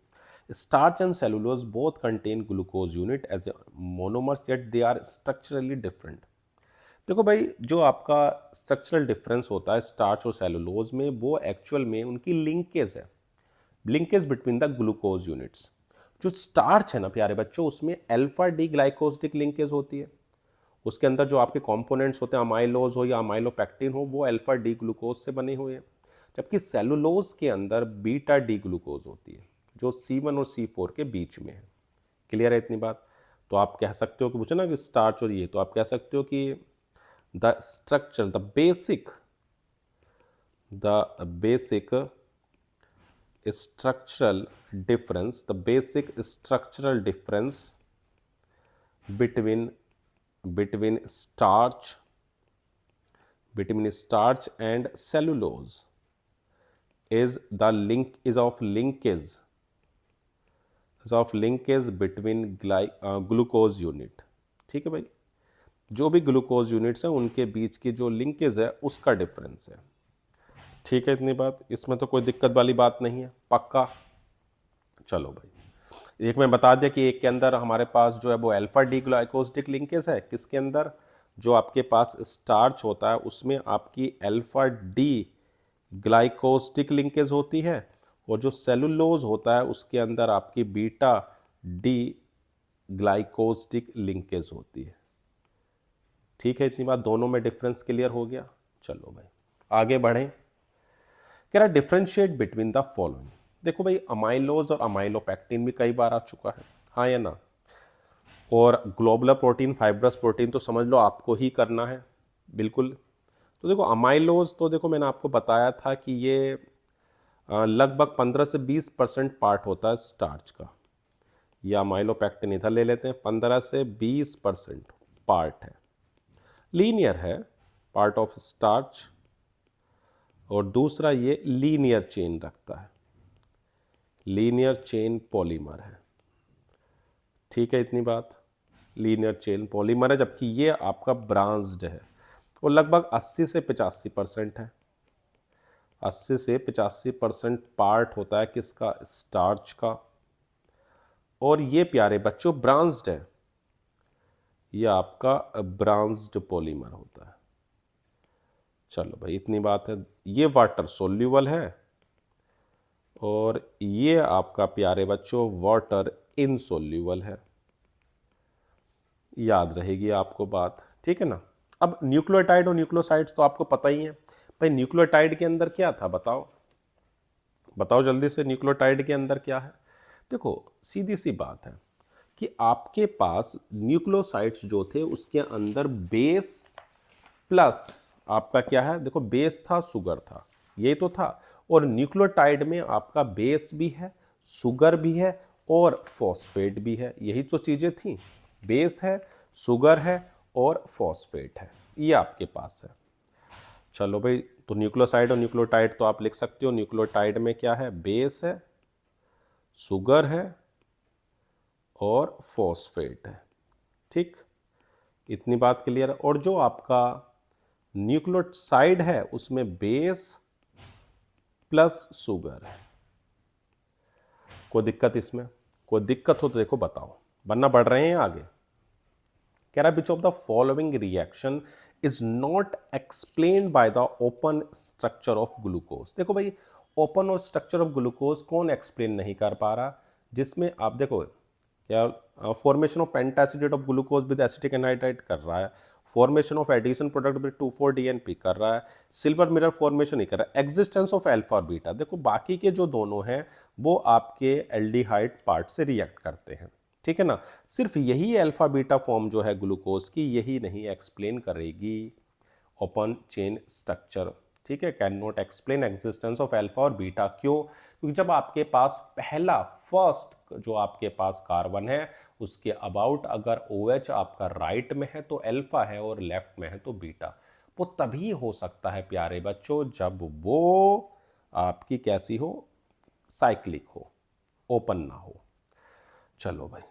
Starch and cellulose both contain glucose unit as a monomers, yet they are structurally different. देखो भाई, जो आपका स्ट्रक्चरल डिफरेंस होता है स्टार्च और सेलुलोज में, वो एक्चुअल में उनकी लिंकेज है, linkage between the glucose units. जो स्टार्च है ना प्यारे बच्चों, उसमें अल्फा डी ग्लाइकोसिडिक लिंकेज होती है। उसके अंदर जो आपके कंपोनेंट्स होते हैं, अमाइलोज हो या अमाइलोपेक्टिन हो, वो अल्फा डी ग्लूकोज से बने हुए हैं। जबकि सेलुलोज के अंदर बीटा डी ग्लूकोज होती है, जो C1 और C4 के बीच में है। क्लियर है इतनी बात? तो आप कह सकते हो कि पूछे ना कि स्टार्च और ये, तो आप कह सकते हो कि the structure the basic structural difference, the basic structural difference between starch and cellulose is the linkage between glucose unit, ठीक है भाई। जो भी ग्लूकोज यूनिट्स हैं उनके बीच की जो लिंकेज है उसका डिफरेंस है, ठीक है इतनी बात, इसमें तो कोई दिक्कत वाली बात नहीं है, पक्का। चलो भाई, एक मैं बता दिया कि एक के अंदर हमारे पास जो है वो अल्फा डी ग्लाइकोसिडिक लिंकेज है, किसके अंदर? जो आपके पास स्टार्च होता है उसमें आपकी अल्फा डी ग्लाइकोसिडिक लिंकेज होती है, और जो सेलुलोज होता है उसके अंदर आपकी बीटा डी ग्लाइकोसिडिक लिंकेज होती है, ठीक है इतनी बात, दोनों में डिफरेंस क्लियर हो गया। चलो भाई आगे बढ़ें। कह रहा डिफरेंशिएट बिटवीन द फॉलोइंग। देखो भाई अमाइलोज और अमाइलोपेक्टिन भी कई बार आ चुका है, हाँ या ना। और ग्लोबुलर प्रोटीन, फाइब्रस प्रोटीन तो समझ लो आपको ही करना है बिल्कुल। तो देखो अमाइलोज तो देखो मैंने आपको बताया था कि ये लगभग 15 से 20% पार्ट होता है स्टार्च का। या अमाइलोपेक्टिन इधर ले लेते हैं, 15 से 20% पार्ट है, लीनियर है, पार्ट ऑफ स्टार्च। और दूसरा ये लीनियर चेन रखता है, लीनियर चेन पॉलीमर है। ठीक है, इतनी बात, लीनियर चेन पॉलीमर है, जबकि ये आपका ब्रांच्ड है। वो लगभग 80 से 85% है, 80 से 85% पार्ट होता है किसका, स्टार्च का। और ये प्यारे बच्चों ब्रांच्ड है, ये आपका ब्रांच्ड पॉलीमर होता है। चलो भाई इतनी बात है। ये वाटर सोल्यूबल है और ये आपका प्यारे बच्चों वाटर इनसोल्यूबल है। याद रहेगी आपको बात, ठीक है ना। अब न्यूक्लियोटाइड और न्यूक्लियोसाइड्स तो आपको पता ही है भाई। न्यूक्लियोटाइड के अंदर क्या था बताओ, बताओ जल्दी से, न्यूक्लियोटाइड के अंदर क्या है। देखो सीधी सी बात है कि आपके पास न्यूक्लियोसाइड्स जो थे उसके अंदर बेस प्लस आपका क्या है, देखो बेस था, शुगर था, ये तो था। और न्यूक्लियोटाइड में आपका बेस भी है, शुगर भी है और फॉस्फेट भी है, यही तो चीजें थी। बेस है, शुगर है और फॉस्फेट है, ये आपके पास है। चलो भाई, तो न्यूक्लियोसाइड और न्यूक्लियोटाइड तो आप लिख सकते हो। न्यूक्लियोटाइड में क्या है, बेस है, शुगर है और फॉस्फेट है। ठीक, इतनी बात क्लियर। और जो आपका न्यूक्लियोसाइड है उसमें बेस प्लस शुगर है। कोई दिक्कत इसमें, कोई दिक्कत हो तो देखो बताओ, वरना बढ़ रहे हैं आगे। कह रहा which of the following reaction is not explained by the open structure of glucose. देखो भाई ओपन और स्ट्रक्चर ऑफ ग्लूकोज कौन एक्सप्लेन नहीं कर पा रहा, जिसमें आप देखो क्या formation of pentacetate of glucose with acetic anhydride कर रहा है, formation of addition product with 2,4-DNP कर रहा है, सिल्वर मिरर फॉर्मेशन ही कर रहा है, एग्जिस्टेंस ऑफ अल्फा और बीटा। देखो बाकी के जो दोनों हैं वो आपके एल्डिहाइड पार्ट से रिएक्ट करते हैं, ठीक है ना। सिर्फ यही अल्फा बीटा फॉर्म जो है ग्लूकोज की, यही नहीं एक्सप्लेन करेगी ओपन चेन स्ट्रक्चर, ठीक है। Can not explain existence of alpha और बीटा। क्यों? क्योंकि जब आपके पास पहला फर्स्ट जो आपके पास कार्बन है उसके अबाउट अगर OH आपका राइट में है तो अल्फा है और लेफ्ट में है तो बीटा। वो तभी हो सकता है प्यारे बच्चों जब वो आपकी कैसी हो, साइक्लिक हो, ओपन ना हो। चलो भाई,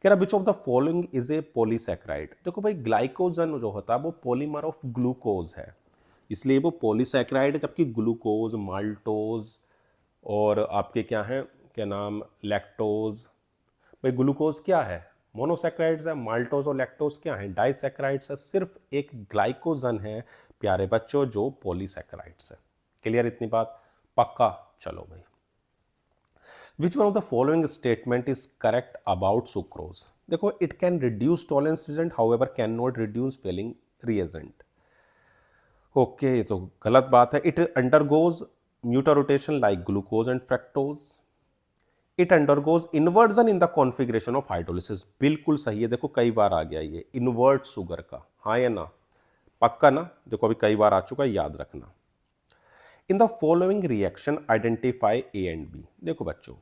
कह रहा which of the following is a polysaccharide. देखो भाई ग्लाइकोजन जो होता है वो पॉलीमर ऑफ ग्लूकोज है, इसलिए वो पॉलीसैकेराइड है। जबकि ग्लूकोज, माल्टोज और आपके क्या हैं, क्या नाम, लैक्टोज। भाई ग्लूकोज क्या है, मोनोसैकेराइड्स है। माल्टोज और लैक्टोज क्या है, डाइसैकेराइड्स है। सिर्फ एक ग्लाइकोजन है प्यारे बच्चों जो पॉलीसैकेराइड्स है। क्लियर इतनी बात, पक्का। चलो भाई, which one of the following statement is correct about sucrose. देखो it can reduce Tollens reagent however can not reduce Fehling reagent. Okay, ये तो गलत बात है। It undergoes mutarotation like glucose and fructose. It undergoes inversion in the configuration of hydrolysis. बिल्कुल सही है, देखो कई बार आ गया ये इन्वर्ट शुगर का, हाँ या ना, पक्का ना। देखो अभी कई बार आ चुका है, याद रखना। In the following reaction identify A and B. देखो बच्चों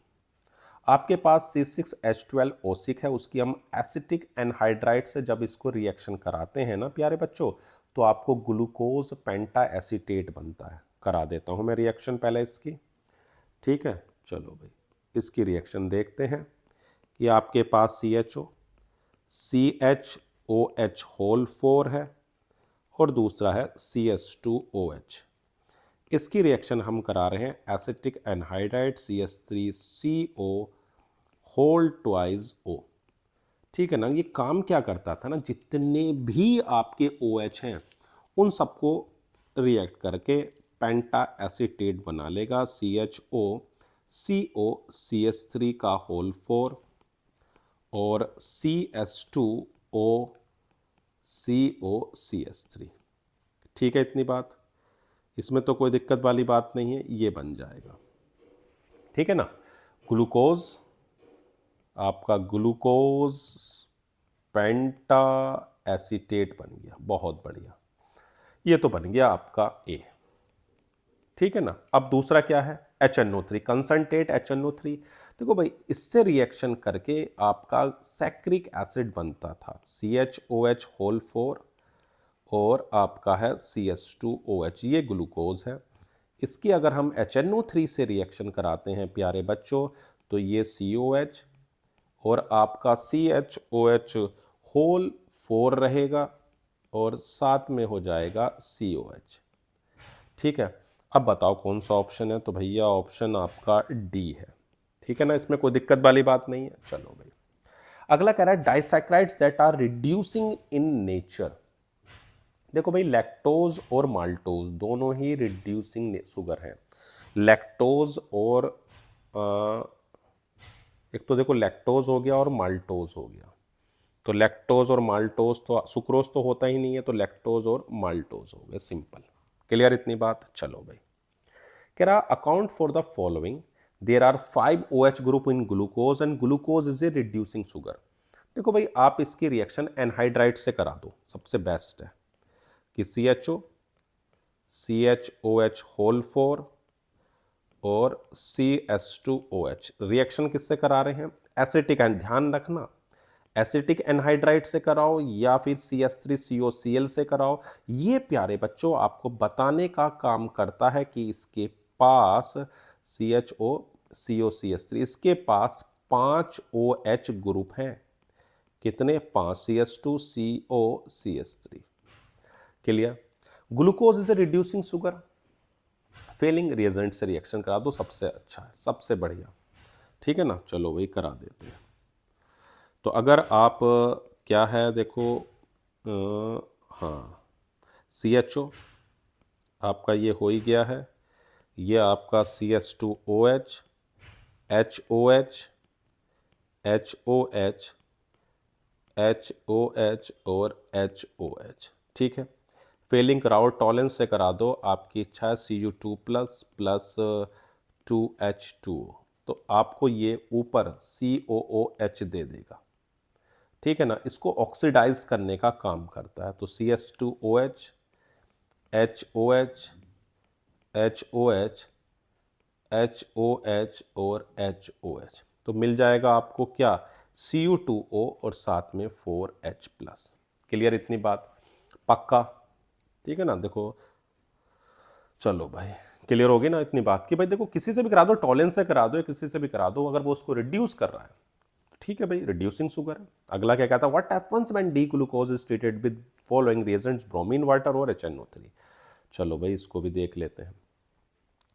आपके पास C6H12O6 है, उसकी हम एसिटिक एनहाइड्राइड से जब इसको रिएक्शन कराते हैं ना प्यारे बच्चों तो आपको ग्लूकोज पेंटा एसीटेट बनता है। करा देता हूं मैं रिएक्शन पहले इसकी, ठीक है। चलो भाई इसकी रिएक्शन देखते हैं कि आपके पास CHOH होल 4 है और दूसरा है CS2OH। इसकी रिएक्शन हम करा रहे हैं acetic anhydride CH3CO whole twice O, ठीक है ना। ये काम क्या करता था ना, जितने भी आपके OH हैं उन सबको रिएक्ट करके पेंटा एसीटेट बना लेगा, CHO CH3 का होल 4 और CS2O COCH3, ठीक है इतनी बात, इसमें तो कोई दिक्कत वाली बात नहीं है, ये बन जाएगा, ठीक है ना। ग्लूकोज, आपका ग्लूकोज पेंटा एसीटेट बन गया, बहुत बढ़िया, ये तो बन गया आपका ए, ठीक है ना। अब दूसरा क्या है, HNO3, कंसंट्रेट HNO3। देखो भाई, इससे रिएक्शन करके आपका सैक्रिक एसिड बनता था, CHOH होल 4 और आपका है CS2OH, ये ग्लूकोज है। इसकी अगर हम HNO3 से रिएक्शन कराते हैं प्यारे बच्चों, तो ये COH और आपका CHOH होल 4 रहेगा और साथ में हो जाएगा COH, ठीक है। अब बताओ कौन सा ऑप्शन है, तो भैया ऑप्शन आपका डी है, ठीक है ना, इसमें कोई दिक्कत वाली बात नहीं है। चलो भाई, अगला कह रहा है disaccharides that are reducing in nature. देखो भाई, लैक्टोज और माल्टोज दोनों ही रिड्यूसिंग शुगर हैं। लैक्टोज और एक तो देखो लैक्टोज हो गया और माल्टोज हो गया, तो लैक्टोज और माल्टोज, तो सुक्रोज तो होता ही नहीं है, तो लैक्टोज और माल्टोज हो गए, सिंपल, क्लियर इतनी बात। चलो भाई, कह रहा account for the following, there are 5 OH group in glucose and glucose is a reducing sugar. देखो भाई, आप इसकी रिएक्शन एनहाइड्राइड से करा दो, सबसे बेस्ट है कि CHO CHOH होल 4 और CS2OH, रिएक्शन किससे करा रहे हैं, एसिटिक, ध्यान रखना एसिटिक एनहाइड्राइड से कराओ या फिर CS3COCl से कराओ। ये प्यारे बच्चों आपको बताने का काम करता है कि इसके पास CHO COCS3, इसके पास 5 OH ग्रुप हैं, कितने, 5 CS2 CO CS3, clear. Glucose is a reducing sugar, Fehling reagent से रिएक्शन करा दो, सबसे अच्छा है, सबसे बढ़िया, ठीक है ना। चलो वही करा देते हैं। तो अगर आप क्या है देखो, हाँ, CHO आपका ये हो ही गया है, ये आपका CS2OH HOH HOH HOH और HOH, ठीक है। फेलिंग कराओ, टॉलेंस से करा दो, आपकी इच्छा है Cu2 प्लस 2H2, तो आपको ये ऊपर COOH दे देगा, ठीक है ना। इसको ऑक्सीडाइज करने का काम करता है, तो CS2OH HOH HOH HOH और HOH, तो मिल जाएगा आपको क्या, Cu2O और साथ में 4H प्लस, क्लियर इतनी बात, पक्का, ठीक है ना। देखो चलो भाई, क्लियर होगी ना इतनी बात कि भाई देखो, किसी से भी करा दो, टॉलेंस से करा दो या किसी से भी करा दो, अगर वो उसको रिड्यूस कर रहा है, ठीक है भाई, रिड्यूसिंग शुगर है। अगला क्या कहता है, what happens when D glucose is treated with following reagents, bromine water और HNO3। चलो भाई, इसको भी देख लेते हैं।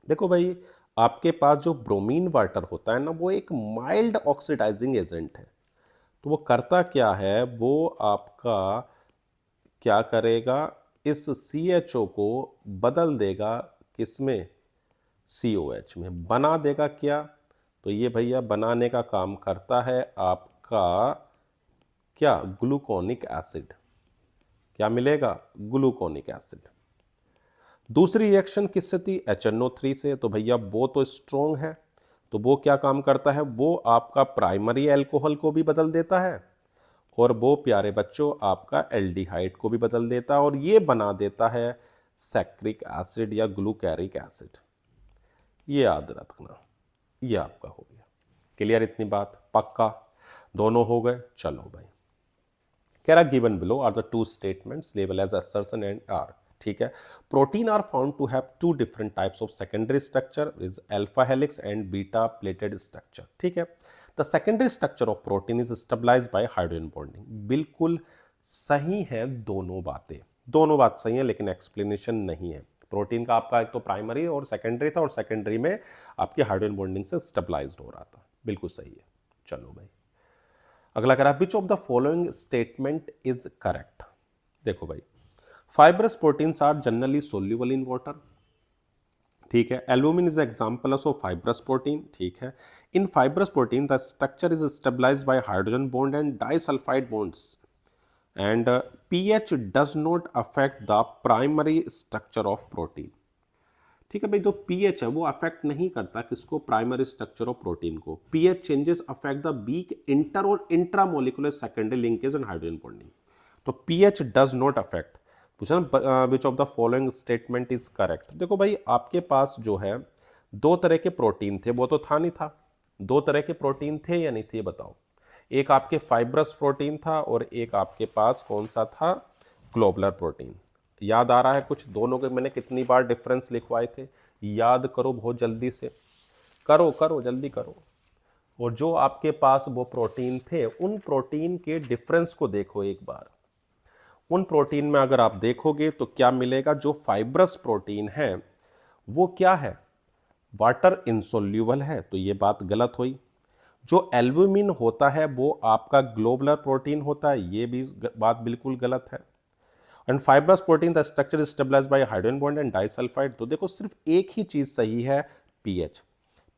देखो भाई, आपके पास जो ब्रोमीन वाटर होता है ना, वो एक माइल्ड ऑक्सीडाइजिंग एजेंट है, तो वो करता क्या है, वो आपका क्या करेगा, इस CHO को बदल देगा किसमें, COH में, बना देगा क्या, तो ये भैया बनाने का काम करता है आपका क्या, ग्लूकोनिक एसिड, क्या मिलेगा, ग्लूकोनिक एसिड। दूसरी रिएक्शन किससे थी, HNO3 से, तो भैया वो तो स्ट्रोंग है, तो वो क्या काम करता है, वो आपका प्राइमरी एल्कोहल को भी बदल देता है और वो प्यारे बच्चों आपका एल्डिहाइड को भी बदल देता है और ये बना देता है सैक्रिक एसिड या ग्लूकैरिक एसिड, ये याद रखना, ये आपका हो गया, क्लियर इतनी बात, पक्का, दोनों हो गए। चलो भाई, कह रहा given below are the two statements label as assertion and R, ठीक है। Protein are found to have 2 different types of secondary structure, is alpha helix and beta pleated structure, ठीक है। The secondary structure of protein is stabilised by hydrogen bonding, बिल्कुल सही है, दोनों बातें, दोनों बात सही है, लेकिन एक्सप्लेनेशन नहीं है। प्रोटीन का आपका एक तो प्राइमरी और सेकेंडरी था, और सेकेंडरी में आपकी हाइड्रोजन बॉन्डिंग से स्टेबलाइज्ड हो रहा था, बिल्कुल सही है। चलो भाई, अगला कह रहा है which of the following statement is correct. देखो भाई, fibrous proteins are generally soluble in water, ठीक है। Albumin is example of fibrous protein, ठीक है। In fibrous protein the structure is stabilised by hydrogen bond and disulphide bonds, and pH does not affect the primary structure of protein. ठीक है भाई, जो pH है वो अफेक्ट नहीं करता किसको, प्राइमरी स्ट्रक्चर ऑफ प्रोटीन को। PH changes affect the weak inter और intramolecular secondary linkage and hydrogen bonding. तो पीएच डज नॉट अफेक्ट। पूछा ना which of the following statement is correct. देखो भाई, आपके पास जो है दो तरह के प्रोटीन थे, वो तो था नहीं था, दो तरह के प्रोटीन थे या नहीं थे बताओ। एक आपके फाइब्रस प्रोटीन था और एक आपके पास कौन सा था, ग्लोबुलर प्रोटीन। याद आ रहा है कुछ, दोनों के मैंने कितनी बार डिफरेंस लिखवाए थे, याद करो बहुत जल्दी से, करो करो जल्दी करो। और जो आपके पास वो प्रोटीन थे, उन प्रोटीन के डिफरेंस को देखो एक बार। उन प्रोटीन में अगर आप देखोगे तो क्या मिलेगा, जो फाइब्रस प्रोटीन है वो क्या है, वाटर इनसोल्यूबल है, तो ये बात गलत हुई। जो एल्ब्यूमिन होता है वो आपका ग्लोबुलर प्रोटीन होता है, ये भी बात बिल्कुल गलत है। And fibrous protein the structure stabilised by hydrogen bond and disulphide. तो देखो सिर्फ एक ही चीज सही है, पीएच।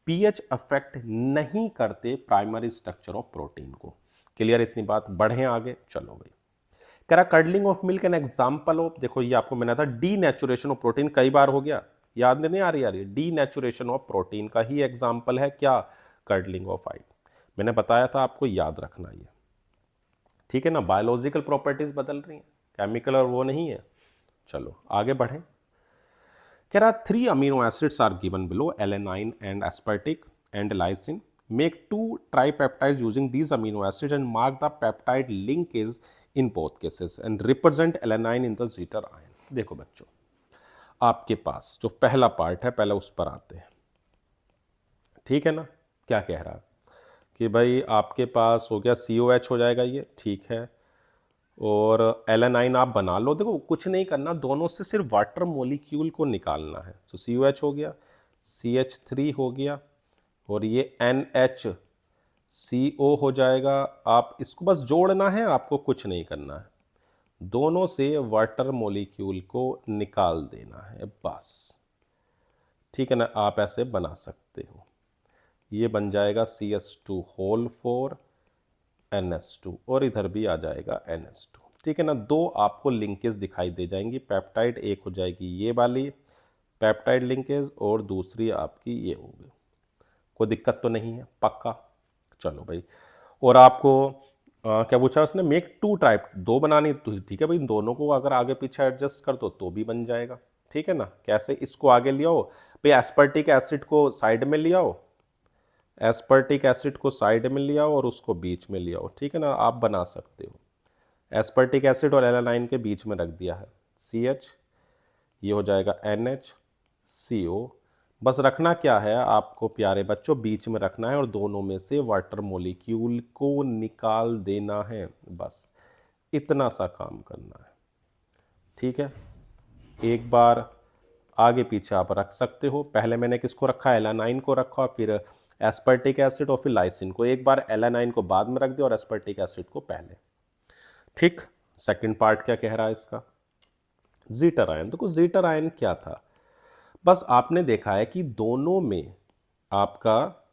पीएच अफेक्ट नहीं करते प्राइमरी स्ट्रक्चर ऑफ प्रोटीन को। क्लियर इतनी बात, बढ़े आगे, चलो भाई। कह रहा curdling of milk an example of, देखो ये आपको मैंने था डी नेचुरेशन ऑफ प्रोटीन, कई बार हो गया, याद नहीं आ रही, डी नेचुरेशन ऑफ प्रोटीन का ही एग्जाम्पल है क्या, कर्डलिंग ऑफ आइट। मैंने बताया था आपको याद रखना ये, ठीक है ना। बायोलॉजिकल प्रॉपर्टीज बदल रही हैं, केमिकल और वो नहीं है। चलो आगे बढ़ें। कह रहा 3 amino acids are given below, alanine and aspartic and lysine. Make 2 tripeptides using these amino acids and mark the peptide linkage in both cases and represent alanine in the zeta ion। देखो बच्चों, आपके पास जो पहला part है पहले उस पर आते हैं, ठीक है ना। क्या कह रहा है कि भाई आपके पास हो गया COH हो जाएगा ये, ठीक है, और एलेनाइन आप बना लो। देखो कुछ नहीं करना, दोनों से सिर्फ वाटर मोलिक्यूल को निकालना है। तो COH हो गया, CH3 हो गया, और ये NHCO हो जाएगा। आप इसको बस जोड़ना है, आपको कुछ नहीं करना है, दोनों से वाटर मॉलिक्यूल को निकाल देना है बस, ठीक है ना। आप ऐसे बना सकते हो, ये बन जाएगा CH2 होल 4 NH2 और इधर भी आ जाएगा NH2, ठीक है ना। दो आपको लिंकेज दिखाई दे जाएंगी पेप्टाइड, एक हो जाएगी ये वाली पेप्टाइड लिंकेज और दूसरी आपकी ये होगी। कोई दिक्कत तो नहीं है, पक्का। चलो भाई, और आपको क्या पूछा उसने, मेक 2 टाइप, दो बनानी, तो ठीक है भाई, दोनों को अगर आगे पीछे एडजस्ट कर दो तो भी बन जाएगा, ठीक है ना। कैसे, इसको आगे ले आओ भाई, एस्पर्टिक एसिड को साइड में ले आओ, एस्पर्टिक एसिड को साइड में ले आओ और उसको बीच में ले आओ, ठीक है ना। आप बना सकते हो, एस्पर्टिक एसिड और एलानाइन के बीच में रख दिया है CH, ये हो जाएगा NHCO। बस रखना क्या है आपको प्यारे बच्चों, बीच में रखना है और दोनों में से वाटर मॉलिक्यूल को निकाल देना है, बस इतना सा काम करना है, ठीक है। एक बार आगे पीछे आप रख सकते हो, पहले मैंने किसको रखा, एलानाइन को रखा, फिर एस्पर्टिक एसिड और फिर लाइसिन को। एक बार एलानाइन को बाद में रख दिया और एस्पर्टिक एसिड को पहले, ठीक। सेकंड पार्ट क्या कह रहा है इसका, जीटर आयन। देखो जीटर आयन क्या था, बस आपने देखा है कि दोनों में आपका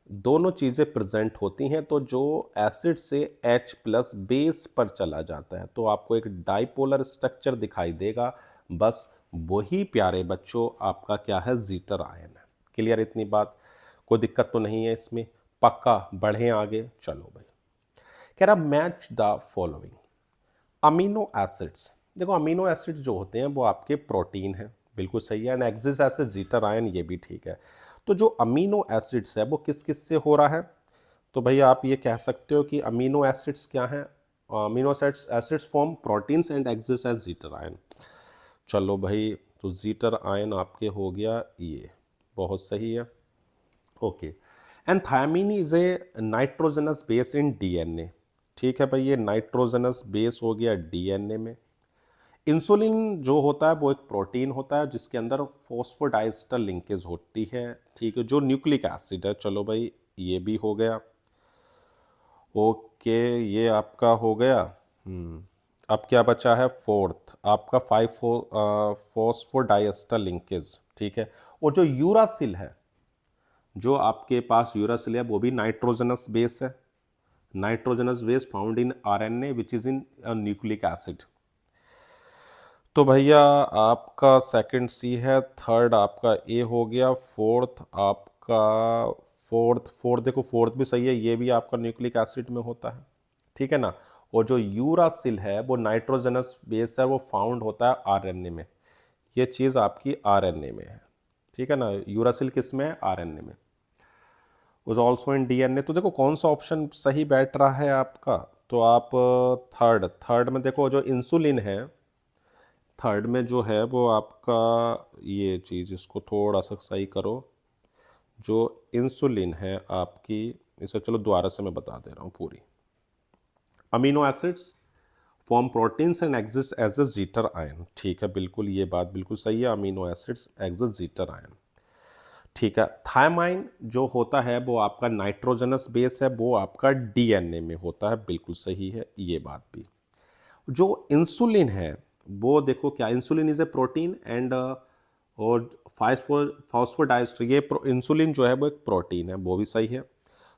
दोनों चीज़ें प्रेजेंट होती हैं, तो जो एसिड से H+ बेस पर चला जाता है तो आपको एक डाइपोलर स्ट्रक्चर दिखाई देगा, बस वही प्यारे बच्चों आपका क्या है, जीटर आयन है। क्लियर इतनी बात, कोई दिक्कत तो नहीं है इसमें, पक्का। बढ़ें आगे, चलो भाई। कह रहा match the following amino acids. देखो अमीनो एसिड्स जो होते हैं वो आपके प्रोटीन है, बिल्कुल सही है, and axis acid jitter ion, ये भी ठीक है। तो जो अमीनो एसिड्स है वो किस किस से हो रहा है, तो भाई आप ये कह सकते हो कि अमीनो एसिड्स क्या हैं, amino acids form proteins and exists as zwitter ion. चलो भाई, तो जीटर आयन आपके हो गया ये, बहुत सही है, okay. And thymine is a nitrogenous base in DNA, ठीक है भाई, ये नाइट्रोजनस बेस हो गया DNA में। इंसुलिन जो होता है वो एक प्रोटीन होता है जिसके अंदर फॉस्फोडाइस्टर लिंकेज होती है, ठीक है, जो न्यूक्लिक एसिड है। चलो भाई ये भी हो गया, ओके, ये आपका हो गया। अब क्या बचा है, फोर्थ आपका 5 फॉस्फोडाइस्टर लिंकेज, ठीक है। और जो यूरासिल है, जो आपके पास यूरासिल है वो भी नाइट्रोजनस बेस है, nitrogenous base found in RNA which is in nucleic acid. तो भैया आपका सेकंड सी है, थर्ड आपका ए हो गया, फोर्थ आपका फोर्थ देखो फोर्थ भी सही है, ये भी आपका न्यूक्लिक एसिड में होता है, ठीक है ना। और जो यूरासिल है वो नाइट्रोजनस बेस है, वो फाउंड होता है आरएनए में, ये चीज़ आपकी आरएनए में है, ठीक है ना। यूरासिल किस में है? आरएनए में। Was also in DNA. तो देखो कौन सा ऑप्शन सही बैठ रहा है आपका, तो आप थर्ड में देखो जो इंसुलिन है, थर्ड में जो है वो आपका ये चीज़, इसको थोड़ा सा सही करो, जो इंसुलिन है आपकी, इसे चलो दोबारा से मैं बता दे रहा हूँ पूरी। Amino acids form proteins and exist as a zwitter ion, ठीक है, बिल्कुल ये बात बिल्कुल सही है, amino acids exist zwitter ion, ठीक है। थायमाइन जो होता है वो आपका नाइट्रोजनस बेस है, वो आपका डीएनए में होता है, बिल्कुल सही है ये बात भी। जो इंसुलिन है वो देखो क्या, insulin is a protein and और फास्फोडाइस्टर, ये इंसुलिन जो है वो एक प्रोटीन है, वो भी सही है।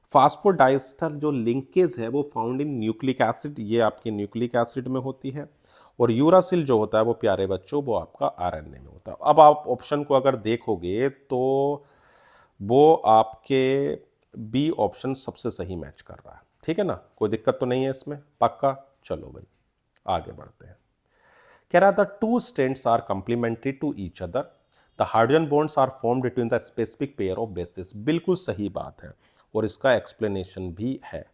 फास्फोडाइस्टर जो लिंकेज है वो फाउंड इन न्यूक्लिक एसिड, ये आपके न्यूक्लिक एसिड में होती है। और यूरासिल जो होता है वो प्यारे बच्चों वो आपका आरएनए में होता है। अब आप ऑप्शन को अगर देखोगे तो वो आपके बी ऑप्शन सबसे सही मैच कर रहा है, ठीक है ना, कोई दिक्कत तो नहीं है इसमें, पक्का। चलो भाई आगे बढ़ते हैं। कह रहा था two strands are complementary to each other, the hydrogen bonds are formed between the specific pair of bases, बिल्कुल सही बात है और इसका एक्सप्लेनेशन भी है।